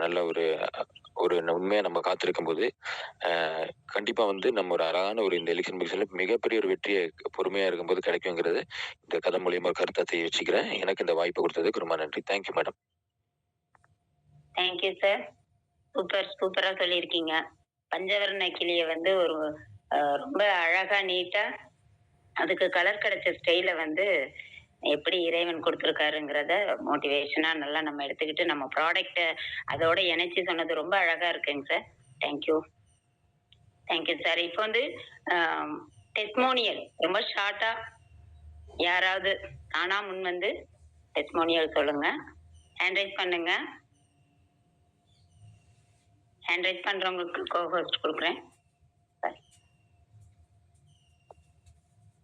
நல்ல ஒரு உண்மையா நம்ம காத்திருக்கும் போது கண்டிப்பா வந்து நம்ம ஒரு அழகான ஒரு இந்த எலெக்ஷன் மிக்ஸ்ல மிகப்பெரிய ஒரு வெற்றியை பொறுமையா இருக்கும்போது கிடைக்குங்கிறது இந்த கதை மூலியமா ஒரு கருத்தை வச்சுக்கிறேன். எனக்கு இந்த வாய்ப்பு கொடுத்ததுக்கு ரொம்ப நன்றி. Thank you madam. Thank you sir. சூப்பரா சொல்லியிருக்கீங்க. பஞ்சவர்ண கிளிய வந்து ஒரு ரொம்ப அழகா நீட்டா அதுக்கு கலர் கிடைச்ச ஸ்டைல வந்து எப்படி இறைவன் கொடுத்துருக்காருங்கிறத மோட்டிவேஷனா நல்லா நம்ம எடுத்துக்கிட்டு நம்ம ப்ராடக்ட அதோட இணைச்சு சொன்னது ரொம்ப அழகா இருக்குங்க சார். Thank you sir. இப்போ வந்து டெஸ்மோனியல் ரொம்ப ஷார்ட்டா யாராவது தானா முன் வந்து டெஸ்மோனியல் சொல்லுங்க. ஹேண்ட் ரைஸ் பண்ணுங்க. ஹேண்ட் ரைஸ் பண்றவங்களுக்கு கோஹோஸ்ட் கொடுக்குறேன்.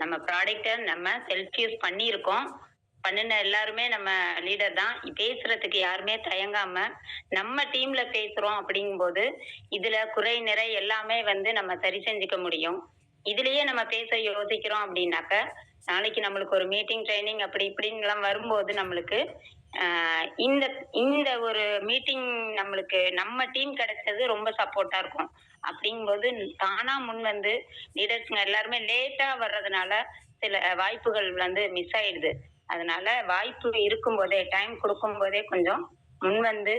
நம்ம ப்ராடக்ட்டை நம்ம செல்ஃப் யூஸ் பண்ணியிருக்கோம். பண்ணின எல்லாருமே நம்ம லீடர் தான். பேசுறதுக்கு யாருமே தயங்காம நம்ம டீம்ல பேசுறோம் அப்படிங்கும்போது இதுல குறை நிறை எல்லாமே வந்து நம்ம சரி செஞ்சுக்க முடியும். இதுலயே நம்ம பேச யோசிக்கிறோம் அப்படின்னாக்க நாளைக்கு நம்மளுக்கு ஒரு மீட்டிங் ட்ரைனிங் அப்படி இப்படின்லாம் வரும்போது நம்மளுக்கு இந்த இந்த ஒரு மீட்டிங் நம்மளுக்கு நம்ம டீம் கிடைச்சது ரொம்ப சப்போர்ட்டா இருக்கும். அப்படிங்கும்போது தானா முன் வந்து லீடர்ஸ்ங்க எல்லாருமே லேட்டா வர்றதுனால சில வாய்ப்புகள் வந்து மிஸ் ஆயிடுது. அதனால வாய்ப்பு இருக்கும் போதே, டைம் கொடுக்கும் போதே கொஞ்சம் முன் வந்து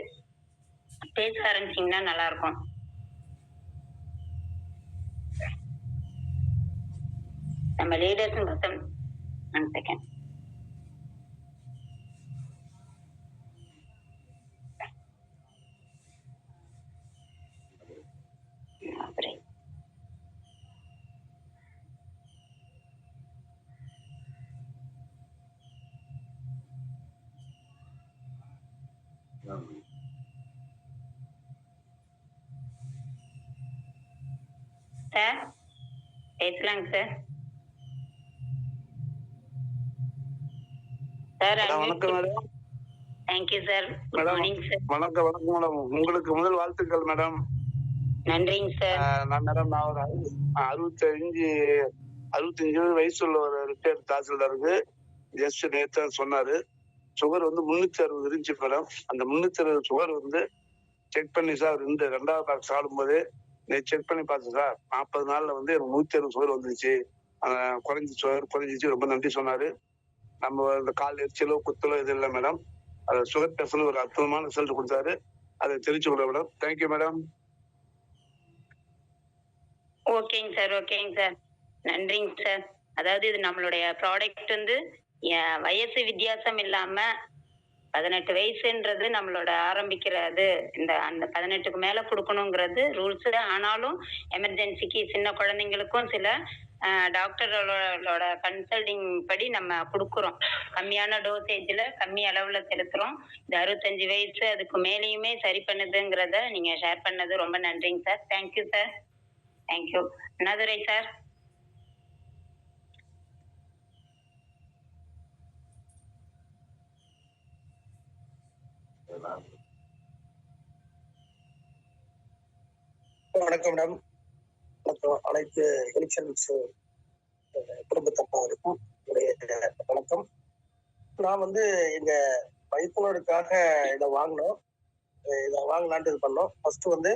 பேச ஆரம்பிச்சீங்கன்னா நல்லா இருக்கும். நம்ம லீடர்ஸ் மொத்தம் 1 செகண்ட். சார் பேசலாங்க சார். சார் வணக்கம் madam. Thank you sir. Good morning sir. வணக்கம் மேடம். உங்களுக்கு முதல் வாழ்த்துக்கள் மேடம். நன்றிங்க சார். நான் ஒரு 65 வயசு உள்ள ஒரு ரிட்டையர்ட் தாசில்தாருக்கு ஜஸ்ட் நேற்று சொன்னாரு. சுகர் வந்து 360 இருந்துச்சு மேடம். அந்த 360 சுகர் வந்து செக் பண்ணி சார் இந்த 2வது பாக்ஸ் சாப்பிடும்போது செக் பண்ணி பார்த்தேன் சார். 40 நாள்ல வந்து 160 சுகர் வந்துருச்சு. குறைஞ்சிச்சு. ரொம்ப நன்றி சொன்னாரு. நம்ம இந்த கால் எரிச்சலோ குத்தலோ இது இல்லை மேடம். அது சுகர் டெஸ்ட்ல ஒரு அற்புதமான ரிசல்ட் கொடுத்தாரு. அதை தெரிவிச்சு விட மேடம். Thank you madam. ஓகேங்க சார். ஓகேங்க சார். நன்றிங்க சார். அதாவது இது நம்மளுடைய ப்ராடக்ட் வந்து வயசு வித்தியாசம் இல்லாம 18 வயசுன்றது நம்மளோட ஆரம்பிக்கிறது. அந்த 18க்கு மேல கொடுக்கணுங்கிறது ரூல்ஸ். ஆனாலும் எமர்ஜென்சிக்கு சின்ன குழந்தைங்களுக்கும் சில டாக்டர்களோட கன்சல்டிங் படி நம்ம கொடுக்குறோம். கம்மியான டோசேஜ்ல கம்மி அளவுல செலுத்துறோம். இந்த 65 வயசு அதுக்கு மேலேயுமே சரி பண்ணுதுங்கிறத நீங்க ஷேர் பண்ணது ரொம்ப நன்றிங்க sir. Thank you sir. Thank you. Annadurai sir. வணக்கம் மேடம். அனைத்து எலெக்ஷன்ஸ் குடும்பத்தப்பாருக்கும் வணக்கம். நான் வந்து எங்க வைப்புனருக்காக இதை வாங்கலான்ட்டு இது பண்ணோம். ஃபர்ஸ்ட் வந்து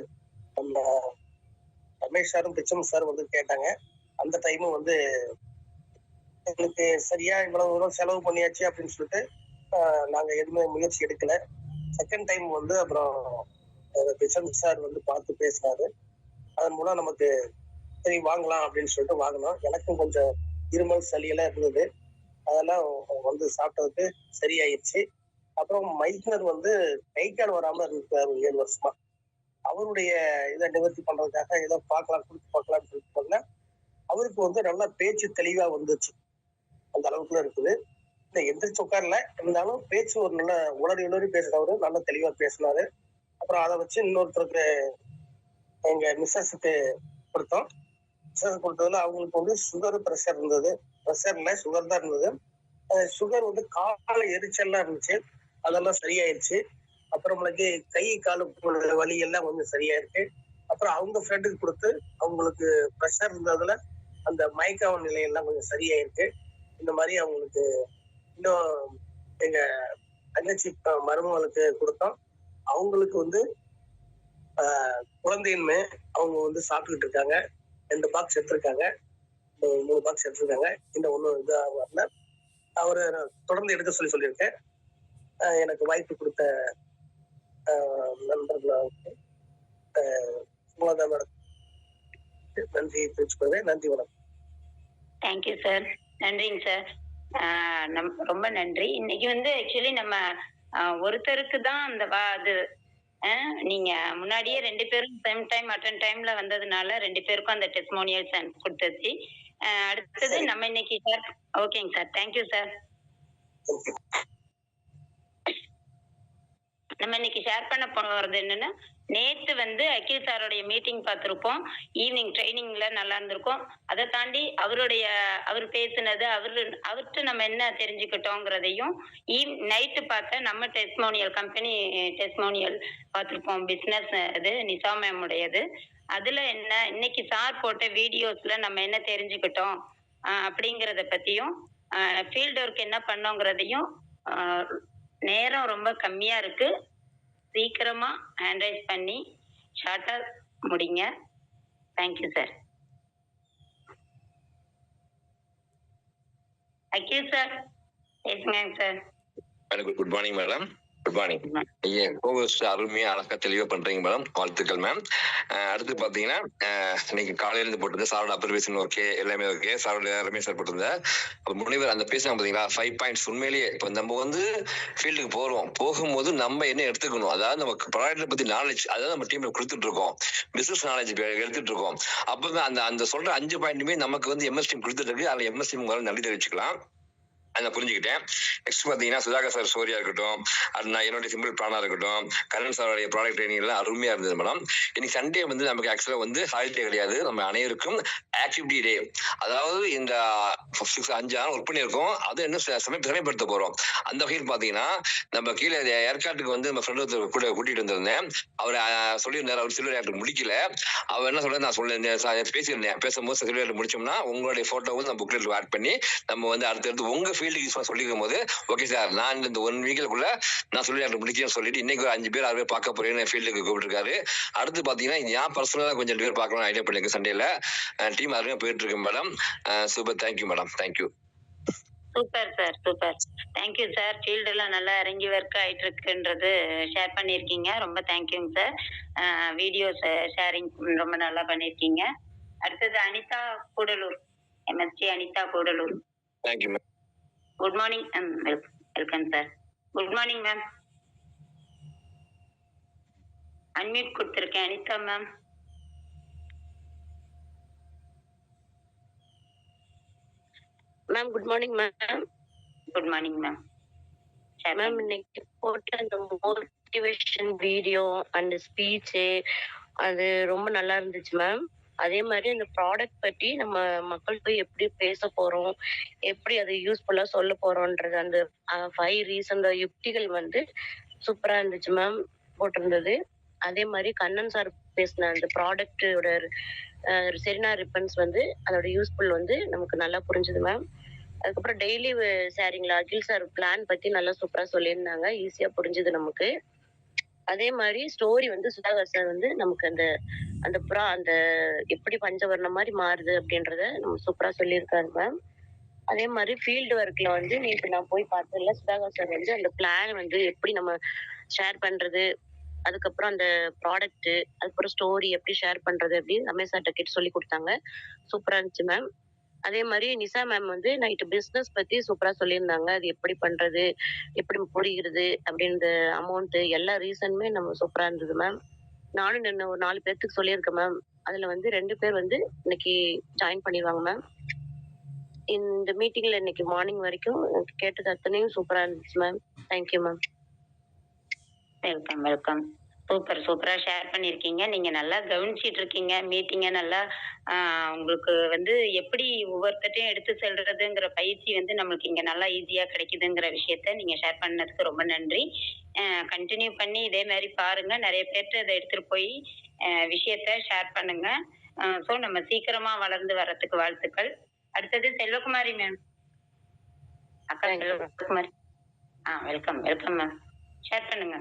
நம்ம ரமேஷ் சாரும் பிச்சம் சார் வந்து கேட்டாங்க. அந்த டைமும் வந்து எங்களுக்கு சரியா இவ்வளவு தூரம் செலவு பண்ணியாச்சு அப்படின்னு சொல்லிட்டு நாங்க எதுவுமே முயற்சி எடுக்கல. செகண்ட் டைம் வந்து அப்புறம் பிச்சம் சார் வந்து பார்த்து பேசினாரு. அதன் மூலம் நமக்கு சரி வாங்கலாம் அப்படின்னு சொல்லிட்டு வாங்கினோம். எனக்கும் கொஞ்சம் இருமல் சளியெல்லாம் இருந்தது. அதெல்லாம் வந்து சாப்பிட்டதுக்கு சரியாயிடுச்சு. அப்புறம் மைக்னர் வந்து கை கால் வராம இருக்காரு 7 வருஷமா. அவருடைய இதை நிவர்த்தி பண்றதுக்காக ஏதோ கொடுத்து பார்க்கலாம்னு சொல்லிட்டு பண்ண அவருக்கு வந்து நல்லா பேச்சு தெளிவா வந்துச்சு. அந்த அளவுக்குள்ள இருக்குது. இந்த எந்திரிச்சு உட்காரல, இருந்தாலும் பேச்சு ஒரு நல்ல உளறி பேசுறவரு நல்லா தெளிவா பேசினாரு. அப்புறம் அதை வச்சு இன்னொருத்தருக்கு எங்க மிஸ்ஸஸுக்கு கொடுத்தோம். மிஸ்ஸஸ் கொடுத்ததுல அவங்களுக்கு வந்து சுகர் பிரஷர் இருந்தது. பிரஷர்ல சுகர் தான் இருந்தது. சுகர் வந்து கால எரிச்சல்லாம் இருந்துச்சு. அதெல்லாம் சரியாயிருச்சு. அப்புறமேக்கு கை காலு வலி எல்லாம் கொஞ்சம் சரியாயிருக்கு. அப்புறம் அவங்க ஃப்ரெண்டுக்கு கொடுத்து அவங்களுக்கு ப்ரெஷர் இருந்ததுல அந்த மயக்க நிலையெல்லாம் கொஞ்சம் சரியாயிருக்கு. இந்த மாதிரி அவங்களுக்கு இன்னும் எங்க தங்கச்சி மருமகளுக்கு கொடுத்தோம். அவங்களுக்கு வந்து குழந்தையின்மை அவங்க வந்து சாப்பிட்டுக்கிட்டு இருக்காங்க. 2 பாக்ஸ் எடுத்திருக்காங்க, 3 பாக்ஸ் எடுத்திருக்காங்க. இன்னும் ஒன்றும் இதாக வரல. அவரை தொடர்ந்து எடுக்க சொல்லியிருக்கேன். எனக்கு வாய்ப்பு கொடுத்த நண்பர்களுக்கு மேடம் நன்றி தெரிவிச்சுக்கிறேன். நன்றி மேடம். Thank you sir. நன்றிங்க சார். ரொம்ப நன்றி. இன்னைக்கு வந்து ஆக்சுவலி நம்ம ஒருத்தருக்கு தான் அந்த அது நீங்க முன்னாடியே 2 பேரும் சேம் டைம் அட்டன் டைம்ல வந்ததுனால 2 பேருக்கும் அந்த டெஸ்மோனியல் கொடுத்துச்சு. அடுத்தது நம்ம இன்னைக்கு சார். ஓகேங்க சார். Thank you sir. நம்ம இன்னைக்கு ஷேர் பண்ண போறது என்னன்னா, நேத்து வந்து அகில் சாரோடைய மீட்டிங் பார்த்திருப்போம். ஈவினிங் ட்ரைனிங்ல நல்லா இருந்திருக்கும். அதை தாண்டி அவர் பேசினது, அவர்கிட்ட நம்ம என்ன தெரிஞ்சுக்கிட்டோங்கிறதையும் நைட்டு பார்த்த நம்ம கம்பெனி டெஸ்மோனியல் பார்த்திருப்போம். பிசினஸ் இது நிசா மேம் உடையது. அதுல என்ன இன்னைக்கு சார் போட்ட வீடியோஸ்ல நம்ம என்ன தெரிஞ்சுக்கிட்டோம் அப்படிங்கறத பத்தியும், ஃபீல்ட் ஒர்க் என்ன பண்ணோங்கிறதையும், நேரம் ரொம்ப கம்மியா இருக்கு. சீக்கிரமா ஹேண்ட் ரைஸ் பண்ணி ஷார்ட்டா முடிங்க. Thank you sir. அகில் சார் பேசுங்க sir. Good morning madam. Good morning. கோவர்ஸ் அருமையா அழகா தெளிவா பண்றீங்க மேடம், வாழ்த்துக்கள் மேம். அடுத்து பாத்தீங்கன்னா இன்னைக்கு காலையில இருந்து போட்டிருந்த சாரோட அப்சர்வேஷன் ஓகே, எல்லாமே ஓகே. சாரோட எல்லாருமே சார் போட்டிருந்த முனைவர் அந்த பேசுறாங்க பாத்தீங்களா, 5 பாயிண்ட்ஸ். உண்மையிலேயே இப்ப நம்ம வந்து ஃபீல்டுக்கு போகும்போது நம்ம என்ன எடுத்துக்கணும், அதாவது நமக்கு ப்ராடக்ட் பத்தி நாலேஜ், அதாவது நம்ம டீம்ல கொடுத்துட்டு இருக்கோம், பிசினஸ் நாலேஜ் எடுத்துட்டு இருக்கோம். அப்பவே அந்த சொல்ற 5 பாயிண்ட்டுமே நமக்கு வந்து எம்எஸ் டீம் கொடுத்துட்டு இருக்கு. அதுல எம்எஸ் டீம் நன்றி தெரிவிச்சுக்கலாம். அதை புரிஞ்சுக்கிட்டேன். நெக்ஸ்ட் பாத்தீங்கன்னா சுதாகர் சார் ஸ்டோரியா இருக்கட்டும், அது நான் என்னுடைய சிம்பிள் பிளானா இருக்கட்டும், கரண் சாரோடைய ப்ராடக்ட் ட்ரைனிங் எல்லாம் அருமையா இருந்தது மேடம். இன்னைக்கு சண்டே வந்து நமக்கு ஆக்சுவலா வந்து ஹாலிடே கிடையாது, நம்ம அனைவருக்கும் ஆக்டிவிட்டி டே. அதாவது இந்த 5 நாள் ஒர்க் பண்ணியிருக்கோம், அதை இன்னும் சமயப்படுத்த போறோம். அந்த வகையில் பாத்தீங்கன்னா நம்ம கீழே ஏற்காட்டுக்கு வந்து நம்ம ஃப்ரெண்ட் கூட கூட்டிட்டு வந்திருந்தேன். அவர் சொல்லியிருந்தாரு, அவர் சில்வர் ஆக்ட் முடிக்கல. அவர் என்ன சொல்ற, நான் பேசியிருந்தேன். பேசும்போது சில்வர் ஆக்ட் முடிச்சோம்னா உங்களுடைய போட்டோவும் நம்ம புக்லெட் ஆட் பண்ணி நம்ம வந்து அடுத்தடுத்து உங்க சொல்லிக்கும் போது ஓகே சார், நான் இந்த 1 வீக்குள்ள நான் சொல்லி முடிக்கணும்னு சொல்லிட்டு இன்னைக்கு ஒரு 5 பேர் 6 பேர் பார்க்க போறேன்னு ஃபீல்டுக்கு கூப்பிட்டுருக்காரு. அடுத்து பாத்தீங்கன்னா நான் பர்சனலா கொஞ்சம் பேர் பார்க்கணும் ஐடியா பண்ணிருக்கேன். சண்டேல டீம் அருமையா போயிட்டு இருக்கு madam. Super, thank you madam. Thank you. Super sir, super. Thank you sir. Field எல்லாம் நல்லா இறங்கி ஒர்க் ஆயிட்டு இருக்குன்றது ஷேர் பண்ணிருக்கீங்க. ரொம்ப தேங்க்யூங்க சார். வீடியோ ஷேரிங் ரொம்ப நல்லா பண்ணிருக்கீங்க. அடுத்தது Anitha Gudalur, MST Anitha Gudalur. Thank you ma'am. Good morning. Welcome sir. Good morning ma'am. Unmute கொடுத்துருக்கேன் Anitha ma'am. Ma'am good morning ma'am. Good morning ma'am. Ma'am இன்னைக்கு போட்ட அந்த மோட்டிவேஷன் வீடியோ அண்ட் ஸ்பீச் அது ரொம்ப நல்லா இருந்துச்சு மேம். அதே மாதிரி அந்த ப்ராடக்ட் பற்றி நம்ம மக்கள் போய் எப்படி பேச போறோம், எப்படி அதை யூஸ்ஃபுல்லா சொல்ல போறோம்ன்றது அந்த 5 ரீசன் யுக்திகள் வந்து சூப்பரா இருந்துச்சு மேம் போட்டிருந்தது. அதே மாதிரி கண்ணன் சார் பேசின அந்த ப்ராடக்டோட செரினா ரிப்பன்ஸ் வந்து அதோட யூஸ்ஃபுல் வந்து நமக்கு நல்லா புரிஞ்சுது மேம். அதுக்கப்புறம் டெய்லி ஷேரிங்ல அகில் சார் பிளான் பத்தி நல்லா சூப்பரா சொல்லியிருந்தாங்க, ஈஸியா புரிஞ்சுது நமக்கு. அதே மாதிரி ஸ்டோரி வந்து சுதாகர் சார் வந்து நமக்கு அந்த அந்த எப்படி பஞ்சவர்ணம் மாதிரி மாறுது அப்படின்றத நம்ம சூப்பரா சொல்லியிருக்காரு மேம். அதே மாதிரி ஃபீல்டு ஒர்க்ல வந்து நேற்று நான் போய் பார்த்ததுல சுதாகர் சார் வந்து அந்த பிளான் வந்து எப்படி நம்ம ஷேர் பண்றது, அதுக்கப்புறம் அந்த ப்ராடக்ட், அதுக்கப்புறம் ஸ்டோரி எப்படி ஷேர் பண்றது அப்படின்னு ரமேஷ் சார்ட்ட கேட்டு சொல்லி கொடுத்தாங்க. சூப்பரா இருந்துச்சு மேம். அதே மாதிரி நிசா மேம் வந்து நைட்டு பிஸ்னஸ் பத்தி சூப்பரா சொல்லியிருந்தாங்க. அது எப்படி பண்றது, எப்படி புரிகிறது அப்படின்ற அமௌண்ட் எல்லா ரீசனுமே நம்ம சூப்பரா இருந்தது மேம். நானும் ஒரு 4 பேர்த்துக்கு சொல்லியிருக்கேன் மேம். அதுல வந்து 2 பேர் வந்து இன்னைக்கு ஜாயின் பண்ணிடுவாங்க மேம். இந்த மீட்டிங்ல இன்னைக்கு மார்னிங் வரைக்கும் கேட்டது அத்தனையும் சூப்பரா இருந்துச்சு ma'am. Thank you ma'am. Welcome welcome. Super, சூப்பரா ஷேர் பண்ணிருக்கீங்க. நீங்க நல்லா கவனிச்சிட்டு இருக்கீங்க மீட்டிங்க. நல்லா உங்களுக்கு வந்து எப்படி ஒவ்வொருத்தையும் எடுத்து செல்றதுங்கிற பயிற்சி வந்து நம்மளுக்கு இங்க நல்லா ஈஸியா கிடைக்குதுங்கிற விஷயத்த நீங்க ஷேர் பண்ணதுக்கு ரொம்ப நன்றி. கண்டினியூ பண்ணி இதே மாதிரி பாருங்க. நிறைய பேர்ட்ட இதை எடுத்துட்டு போய் விஷயத்த ஷேர் பண்ணுங்க. ஸோ நம்ம சீக்கிரமா வளர்ந்து வர்றதுக்கு வாழ்த்துக்கள். அடுத்தது செல்வகுமாரி மேம். அக்கா Selvakumari. Welcome welcome ma'am. Share பண்ணுங்க.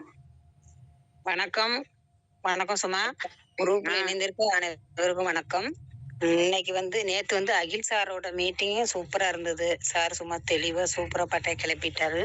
வணக்கம். வணக்கம் சும்மா. குரூப்ல இணைந்திருக்க அனைவருக்கும் வணக்கம். இன்னைக்கு வந்து நேத்து வந்து அகில் சாரோட மீட்டிங்கும் சூப்பரா இருந்தது. சார் சும்மா தெளிவா சூப்பரா பட்டைய கிளப்பிட்டாரு.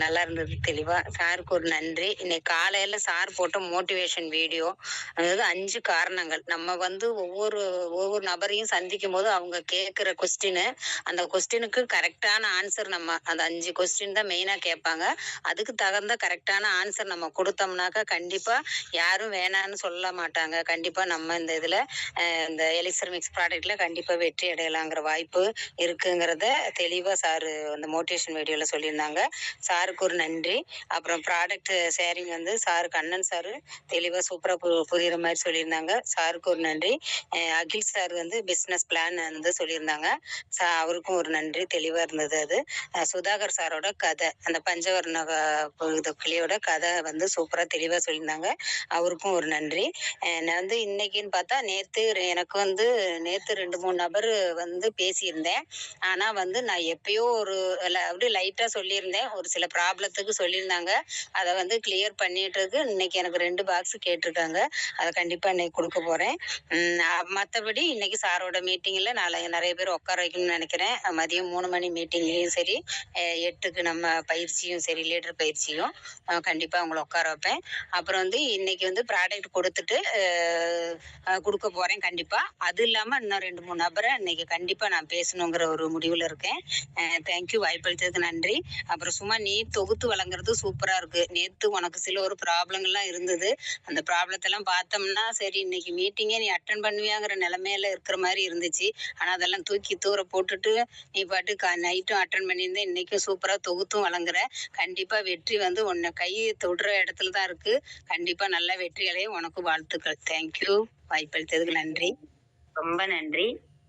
நல்லா இருந்தது தெளிவா. சாருக்கு ஒரு நன்றி. இன்னைக்கு காலையில சார் போட்ட மோட்டிவேஷன் வீடியோ, அதாவது 5 காரணங்கள். நம்ம வந்து ஒவ்வொரு நபரையும் சந்திக்கும் போது அவங்க கேட்கிற கொஸ்டின், அந்த கொஸ்டினுக்கு கரெக்டான ஆன்சர் நம்ம அந்த 5 கொஸ்டின் தான் மெயினா கேட்பாங்க. அதுக்கு தகுந்த கரெக்டான ஆன்சர் நம்ம கொடுத்தோம்னாக்கா கண்டிப்பா யாரும் வேணான்னு சொல்ல மாட்டாங்க. கண்டிப்பா நம்ம இந்த இதுல இந்த எலிக்சர் நேச்சர் மிக்ஸ் ப்ராடக்ட்ல கண்டிப்பா வெற்றி அடையலாங்கிற வாய்ப்பு இருக்குங்கிறத தெளிவா சார் அந்த மோட்டிவேஷன் வீடியோல சொல்லியிருந்தாங்க. சாருக்கு ஒரு நன்றி. அப்புறம் ப்ராடக்ட் ஷேரிங் வந்து சார் கண்ணன் சார் தெளிவா சூப்பரா புரியுற மாதிரி சொல்லியிருந்தாங்க. சாருக்கு ஒரு நன்றி. அகில் சார் வந்து பிசினஸ் பிளான் வந்து சொல்லியிருந்தாங்க. அவருக்கும் ஒரு நன்றி. தெளிவா இருந்தது அது. சுதாகர் சாரோட கதை, அந்த பஞ்சவர்ண கிளியோட கதை வந்து சூப்பரா தெளிவா சொல்லியிருந்தாங்க. அவருக்கும் ஒரு நன்றி. நான் வந்து இன்னைக்குன்னு பார்த்தா எனக்கு வந்து நேத்து 2-3 நபர் வந்து பேசியிருந்தேன். ஆனா வந்து நான் எப்பயோ அப்படியே லைட்டா சொல்லியிருந்தேன். ஒரு சில ப்ராப்ளத்துக்கு சொல்லியிருந்தாங்க. அதை வந்து கிளியர் பண்ணிட்டு இன்னைக்கு எனக்கு 2 பாக்ஸ் கேட்டிருக்காங்க. அதை கண்டிப்பா இன்னைக்கு கொடுக்க போறேன். மற்றபடி இன்னைக்கு சாரோட மீட்டிங்ல நாளை நிறைய பேர் உட்கார வைக்கணும்னு நினைக்கிறேன். மதியம் 3 மணி மீட்டிங்லயும் சரி, 8க்கு நம்ம பயிற்சியும் சரி, லீடர் பயிற்சியும் கண்டிப்பா அவங்கள உட்கார வைப்பேன். அப்புறம் வந்து இன்னைக்கு வந்து ப்ராடக்ட் கொடுத்துட்டு கொடுக்க போறேன் கண்டிப்பா. அது இல்லாம இன்னும் 2-3 நபரை இன்னைக்கு கண்டிப்பா நான் பேசணுங்கிற ஒரு முடிவுல இருக்கேன். தேங்க்யூ, வாய்ப்பளித்ததுக்கு நன்றி. அப்புறம் சும்மா நீ தொகுத்து வழங்குறது சூப்பரா இருக்கு. நேத்து உனக்கு சில ஒரு ப்ராப்ளங்கள்லாம் இருந்தது. அந்த ப்ராப்ளத்தெல்லாம் பார்த்தோம்னா சரி இன்னைக்கு மீட்டிங்கே நீ அட்டன் பண்ணுவியாங்கிற நிலைமையில இருக்கிற மாதிரி இருந்துச்சு. ஆனா அதெல்லாம் தூக்கி தூர போட்டுட்டு நீ பாட்டு நைட்டும் அட்டன் பண்ணியிருந்தேன். இன்னைக்கும் சூப்பரா தொகுத்தும் வழங்குற. கண்டிப்பா வெற்றி வந்து உன்னை கையை தொடுற இடத்துல தான் இருக்கு. கண்டிப்பா நல்ல வெற்றி அடைய உனக்கு வாழ்த்துக்கள். தேங்க்யூ, வாய்ப்பளித்ததுக்கு நன்றி. ரொம்ப நன்றி.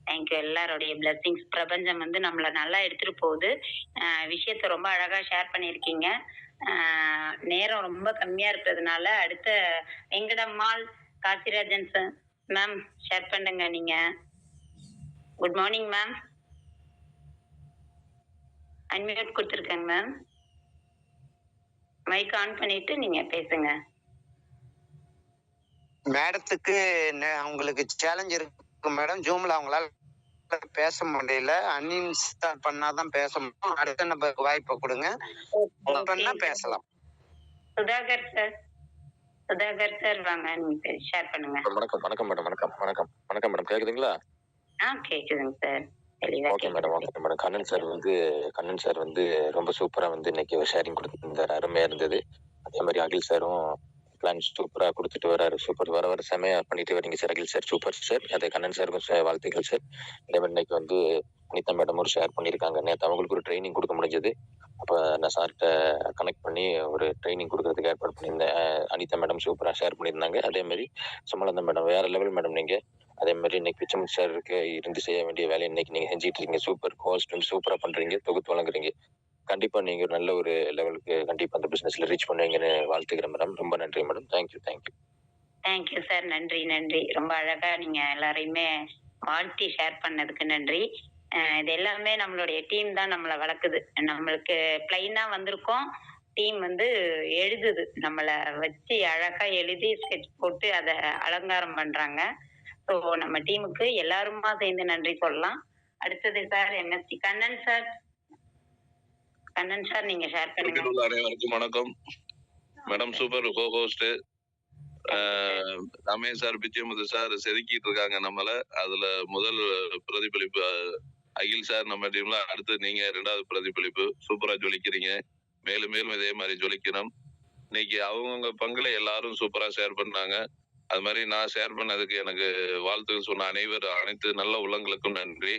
தேங்க்யூ. எல்லாருடைய பிளெஸிங்ஸ். பிரபஞ்சம் வந்து நம்மளை நல்லா எடுத்துட்டு போகுது. விஷயத்த ரொம்ப அழகா ஷேர் பண்ணியிருக்கீங்க. நேரம் ரொம்ப கம்மியா இருக்கிறதுனால அடுத்த Venkatammal Kasirajan sir ma'am share பண்ணுங்க. நீங்க குட் மார்னிங் மேம். அன்மியூட் கொடுத்துருக்கேங்க மேம். மைக் ஆன் பண்ணிட்டு நீங்க பேசுங்க. மேடத்துக்கு அவங்களுக்கு சேலஞ்ச் இருக்கு மேடம். ஜூம்ல அவங்களால பேச முடியல. அன்இன்ஸ்டால் பண்ணாதான் பேச முடியும். அடுத்த நம்பருக்கு வாய்ப்பை கொடுங்க, பண்ணா பேசலாம். சுதாகர் சார் வாங்க, நீங்க ஷேர் பண்ணுங்க. வணக்கம் மேடம். கேக்குதுங்களா? கேக்குதுங்க sir. Okay madam. Kannan sir வந்து ரொம்ப சூப்பரா வந்து இன்னைக்கு ஷேரிங் கொடுத்துருந்தாரு. அருமையா இருந்தது. அதே மாதிரி அகில் சாரும் பிளான் சூப்பரா கொடுத்துட்டு வராரு. சூப்பர், வர செமையா பண்ணிட்டு வரீங்க sir. Akil sir super sir. அதே கண்ணன் சாருக்கும் வாழ்த்துக்கள் சார். அதே மாதிரி இன்னைக்கு வந்து அனிதா மேடம் ஒரு ஷேர் பண்ணியிருக்காங்க. நேற்று அவங்களுக்கு ஒரு ட்ரைனிங் கொடுக்க முடிஞ்சது. அப்போ நான் சார்கிட்ட கனெக்ட் பண்ணி ஒரு ட்ரைனிங் கொடுக்கறதுக்கு ஏற்பாடு பண்ணியிருந்தேன். அனிதா மேடம் சூப்பரா ஷேர் பண்ணியிருந்தாங்க. அதே மாதிரி சுமலந்தா மேடம் வேற லெவல் மேடம். நீங்க அதே மாதிரி இன்னைக்கு பிச்சமுத்து சாருக்கு இருந்து செய்ய வேண்டிய வேலையை இன்னைக்கு நீங்க செஞ்சுட்டு இருக்கீங்க. சூப்பர் கோஸ்ட் சூப்பரா பண்றீங்க, தொகுத்து வழங்குறீங்க. கண்டிப்பா நீங்க நல்ல ஒரு லெவலுக்கு கண்டிப்பா அந்த பிசினஸ்ல ரீச் பண்ணுவீங்கன்னு வாழ்த்துக்கிறேன் மேடம். ரொம்ப நன்றி மேடம். Thank you sir. நன்றி. ரொம்ப அழகா நீங்க எல்லாரையுமே வாழ்த்தி ஷேர் பண்ணதுக்கு நன்றி. இது எல்லாமே நம்மளுடைய டீம் தான் நம்மளை வளர்க்குது. நம்மளுக்கு பிளைனா வந்திருக்கோம், டீம் வந்து எழுதுது. நம்மளை வச்சு அழகா எழுதி ஸ்கெட்ச் போட்டு அதை அலங்காரம் பண்றாங்க. ஸோ நம்ம டீமுக்கு எல்லாருமா சேர்ந்து நன்றி சொல்லலாம். அடுத்தது சார் எம்எஸ்டி கண்ணன் சார் நீங்க ஷேர் பண்ணுங்க. அனைவருக்கும் வணக்கம் madam. Super host Ramesh sir, Pichaimuthu sir செதுக்கிட்டு இருக்காங்க நம்மள. அதுல முதல் பிரதிபலிப்பு அகில் சார் நம்ம டீம்ல. அடுத்து நீங்க 2வது பிரதிபலிப்பு. சூப்பரா ஜொலிக்கிறீங்க. மேலும் இதே மாதிரி ஜொலிக்கணும். இன்னைக்கு அவங்கவுங்க பங்குல எல்லாரும் சூப்பரா ஷேர் பண்ணாங்க. அது மாதிரி நான் ஷேர் பண்ணதுக்கு எனக்கு வாழ்த்துக்கள் சொன்ன அனைத்து நல்ல உள்ளங்களுக்கும் நன்றி.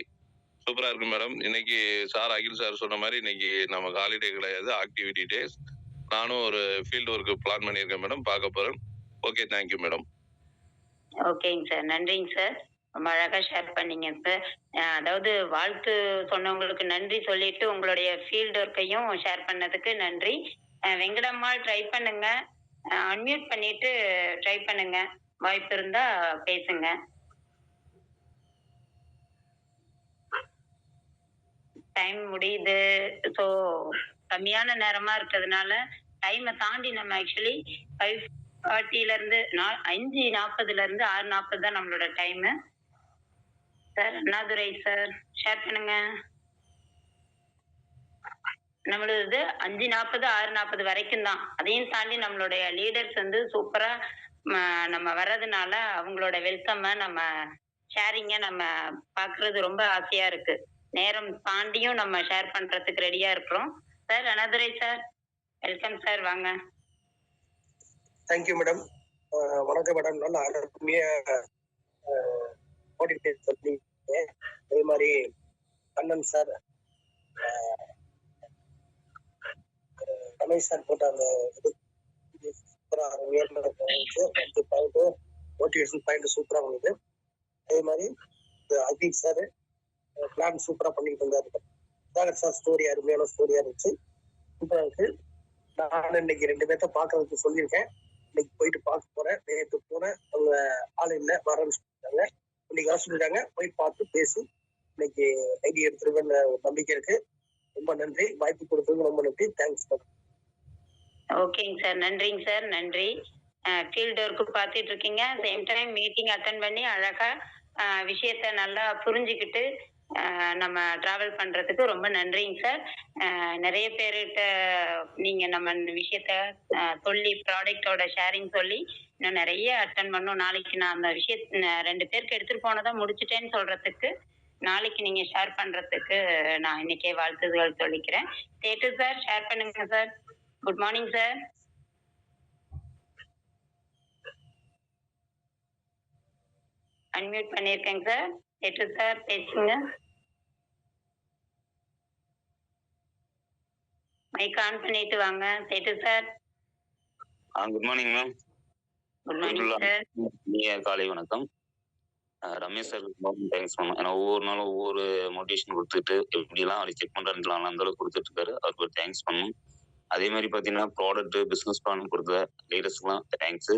சூப்பரா இருக்கு மேடம். இன்னைக்கு சார் அகில் சார் சொன்ன மாதிரி இன்னைக்கு நமக்கு ஹாலிடே கிடையாது, ஆக்டிவிட்டி டேஸ். நானும் ஒரு ஃபீல்டு ஒர்க் பிளான் பண்ணியிருக்கேன் மேடம், பார்க்க போறேன். Okay, thank you madam. ஓகேங்க சார். நன்றிங்க சார். ரொம்ப அழகா ஷேர் பண்ணீங்க சார். அதாவது வாழ்த்து சொன்னவங்களுக்கு நன்றி சொல்லிட்டு உங்களுடைய ஃபீல்டு ஒர்க்கையும் ஷேர் பண்ணதுக்கு நன்றி. வெங்கடம்மாள் ட்ரை பண்ணுங்க, அன்மியூட் பண்ணிட்டு ட்ரை பண்ணுங்க, வாய்ப்பு இருந்தா பேசுங்க. டைம் முடியுது. ஸோ கம்மியான நேரமா இருக்கிறதுனால டைமை தாண்டி நம்ம ஆக்சுவலி 5:40 இருந்து 5:40 இருந்து 6:40 தான் நம்மளோட time. Sir Annadurai sir share பண்ணுங்க. நம்மளது 5:40 6:40 வரைக்கும் தான். அதையும் தாண்டி நம்மளுடைய லீடர்ஸ் வந்து சூப்பரா நம்ம வர்றதுனால அவங்களோட வெல்கம்மை நம்ம ஷேரிங்க நம்ம பாக்குறது ரொம்ப ஆசையா இருக்கு. நேரம் தாண்டியும் நம்ம ஷேர் பண்றதுக்கு ரெடியா இருக்கிறோம். Sir Annadurai sir welcome sir, வாங்க. Thank you madam. வணக்கம் மேடம். நல்ல அருமையா கோஆர்டினேட் சொல்லி அதே மாதிரி கண்ணன் சார், ரமேஷ் சார் போட்ட அந்த இது சூப்பரா மோட்டிவேஷன் பாயிண்ட் சூப்பரா வந்தது. அதே மாதிரி அஜித் சார் பிளான் சூப்பரா பண்ணிட்டு இருந்தாரு. சார் ஸ்டோரி அருமையான ஸ்டோரியா இருந்துச்சு, சூப்பரா இருக்கு. நான் இன்னைக்கு 2 பேர்த்த பாக்குறதுக்கு சொல்லியிருக்கேன். இன்னைக்கு போயிட்டு பார்க்க போறேன். நேற்று போனேன், அவங்க ஆள் இல்லை வரேன்னு சொல்லிட்டாங்க. இன்னைக்கு வர சொல்லிட்டாங்க, போய் பார்த்து பேசி இன்னைக்கு ஐடி எடுத்துருவேன்னு ஒரு நம்பிக்கை இருக்கு. ரொம்ப நன்றி, வாய்ப்பு கொடுத்ததுக்கு ரொம்ப நன்றி. Thanks sir. ஓகேங்க சார், நன்றிங்க சார், நன்றி. ஃபீல்டு ஒர்க்கு பார்த்துட்டு இருக்கீங்க, சேம் டைம் மீட்டிங் அட்டன் பண்ணி அழகா விஷயத்த நல்லா புரிஞ்சுக்கிட்டு நம்ம டிராவல் பண்றதுக்கு ரொம்ப நன்றிங்க சார். நிறைய பேர்கிட்ட நீங்க நம்ம விஷயத்த சொல்லி ப்ராடக்டோட ஷேரிங் சொல்லி இன்னும் நிறைய அட்டன் பண்ணும். நாளைக்கு நான் அந்த விஷயத்த 2 பேருக்கு எடுத்துட்டு போனதை முடிச்சுட்டேன்னு சொல்றதுக்கு, நாளைக்கு நீங்க ஷேர் பண்றதுக்கு நான் இன்னைக்கே வாழ்த்துதல் சொல்லிக்கிறேன். சேட்டு சார் ஷேர் பண்ணுங்க sir. Good morning sir. Unmute பண்ணியிருக்கேங்க சார். சேட்டு சார் பேசுங்க. மைக் ஆன் பண்ணிட்டு வாங்க Settu sir. Good morning ma'am. Good morning sir. காலை வணக்கம். Ramesh sir thanks ma'am. ஏன்னா ஒவ்வொரு நாளும் ஒவ்வொரு மோட்டிவேஷன் கொடுத்துட்டு எப்படிலாம் அவர் செக் பண்றாருன்னு அந்த அளவுக்கு கொடுத்துட்டு இருக்காரு. அவருக்கு ஒரு தேங்க்ஸ் பண்ணணும். அதே மாதிரி பார்த்தீங்கன்னா ப்ராடக்ட் பிஸ்னஸ் பிளான் கொடுத்த லீடர்ஸ்க்குலாம் தேங்க்ஸ்.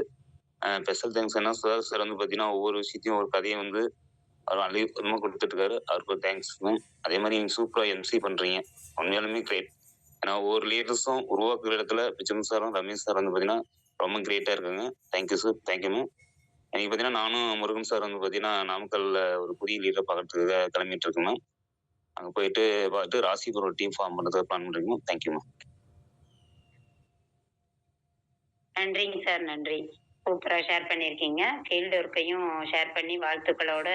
ஸ்பெஷல் தேங்க்ஸ் என்ன சார் வந்து பார்த்தீங்கன்னா ஒவ்வொரு விஷயத்தையும் ஒரு கதையை வந்து அவர் அதிகமாக கொடுத்துட்டு இருக்காரு. அவருக்கு ஒரு தேங்க்ஸ் மேம். அதே மாதிரி நீங்கள் சூப்பராக எம்சி பண்றீங்க, உண்மையாலுமே கிரேட். ஏன்னா ஒவ்வொரு லீடர்ஸும் உருவாக்குற இடத்துல பிச்சன் சாரும் ரமேஷ் சார் வந்து பார்த்தீங்கன்னா ரொம்ப கிரேட்டா இருக்குங்க. Thank you sir, thank you ma'am. இன்னைக்கு பார்த்தீங்கன்னா நானும் முருகன் சார் வந்து பார்த்தீங்கன்னா நாமக்கல்ல ஒரு புதிய லீடரை பார்க்கறதுக்கு கிளம்பிட்டு இருக்கேன் மேம். அங்கே போயிட்டு பார்த்து ராசிபுரம் ஒரு டீம் ஃபார்ம் பண்ணுறதுக்கு பிளான் பண்ணுறீங்க மேம். Thank you ma'am. நன்றிங்க சார், நன்றி. சூப்பரா ஷேர் பண்ணியிருக்கீங்க. ஃபீல்டு ஒர்க்கையும் ஷேர் பண்ணி வாழ்த்துக்களோட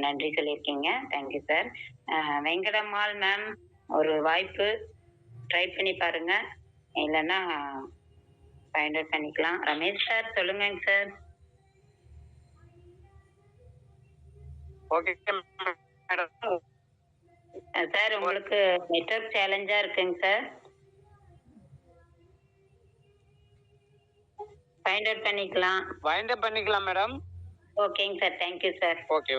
நன்றி சொல்லியிருக்கீங்க. Thank you sir. வெங்கடம்மாள் மேம், ஒரு வாய்ப்பு ட்ரை பண்ணி பாருங்க, இல்லைன்னா ஃபைண்ட் அவுட் பண்ணிக்கலாம். ரமேஷ் சார் சொல்லுங்க சார். Okay madam. சார் உங்களுக்கு நெட்வொர்க் சேலஞ்சா இருக்குங்க சார். ஃபைண்ட் அவுட் பண்ணிக்கலாம். ஃபைண்ட் அவுட் பண்ணிக்கலாம் மேடம். ஓகேங்க சார், தேங்க்யூ சார். ஓகே.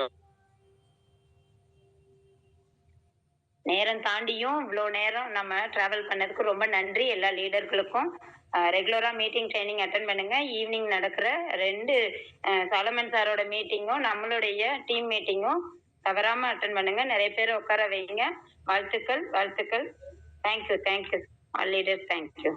நேரம் தாண்டியும் இவ்வளோ நேரம் நம்ம டிராவல் பண்ணதுக்கு ரொம்ப நன்றி எல்லா லீடர்களுக்கும். ரெகுலரா மீட்டிங் ட்ரைனிங் அட்டன் பண்ணுங்க. ஈவினிங் நடக்கிற 2 சாலமன் சாரோட மீட்டிங்கும் நம்மளுடைய டீம் மீட்டிங்கும் தவறாம அட்டன் பண்ணுங்க. நிறைய பேர் உட்கார வைங்க. வாழ்த்துக்கள், வாழ்த்துக்கள். Thank you, thank you all leaders. Thank you.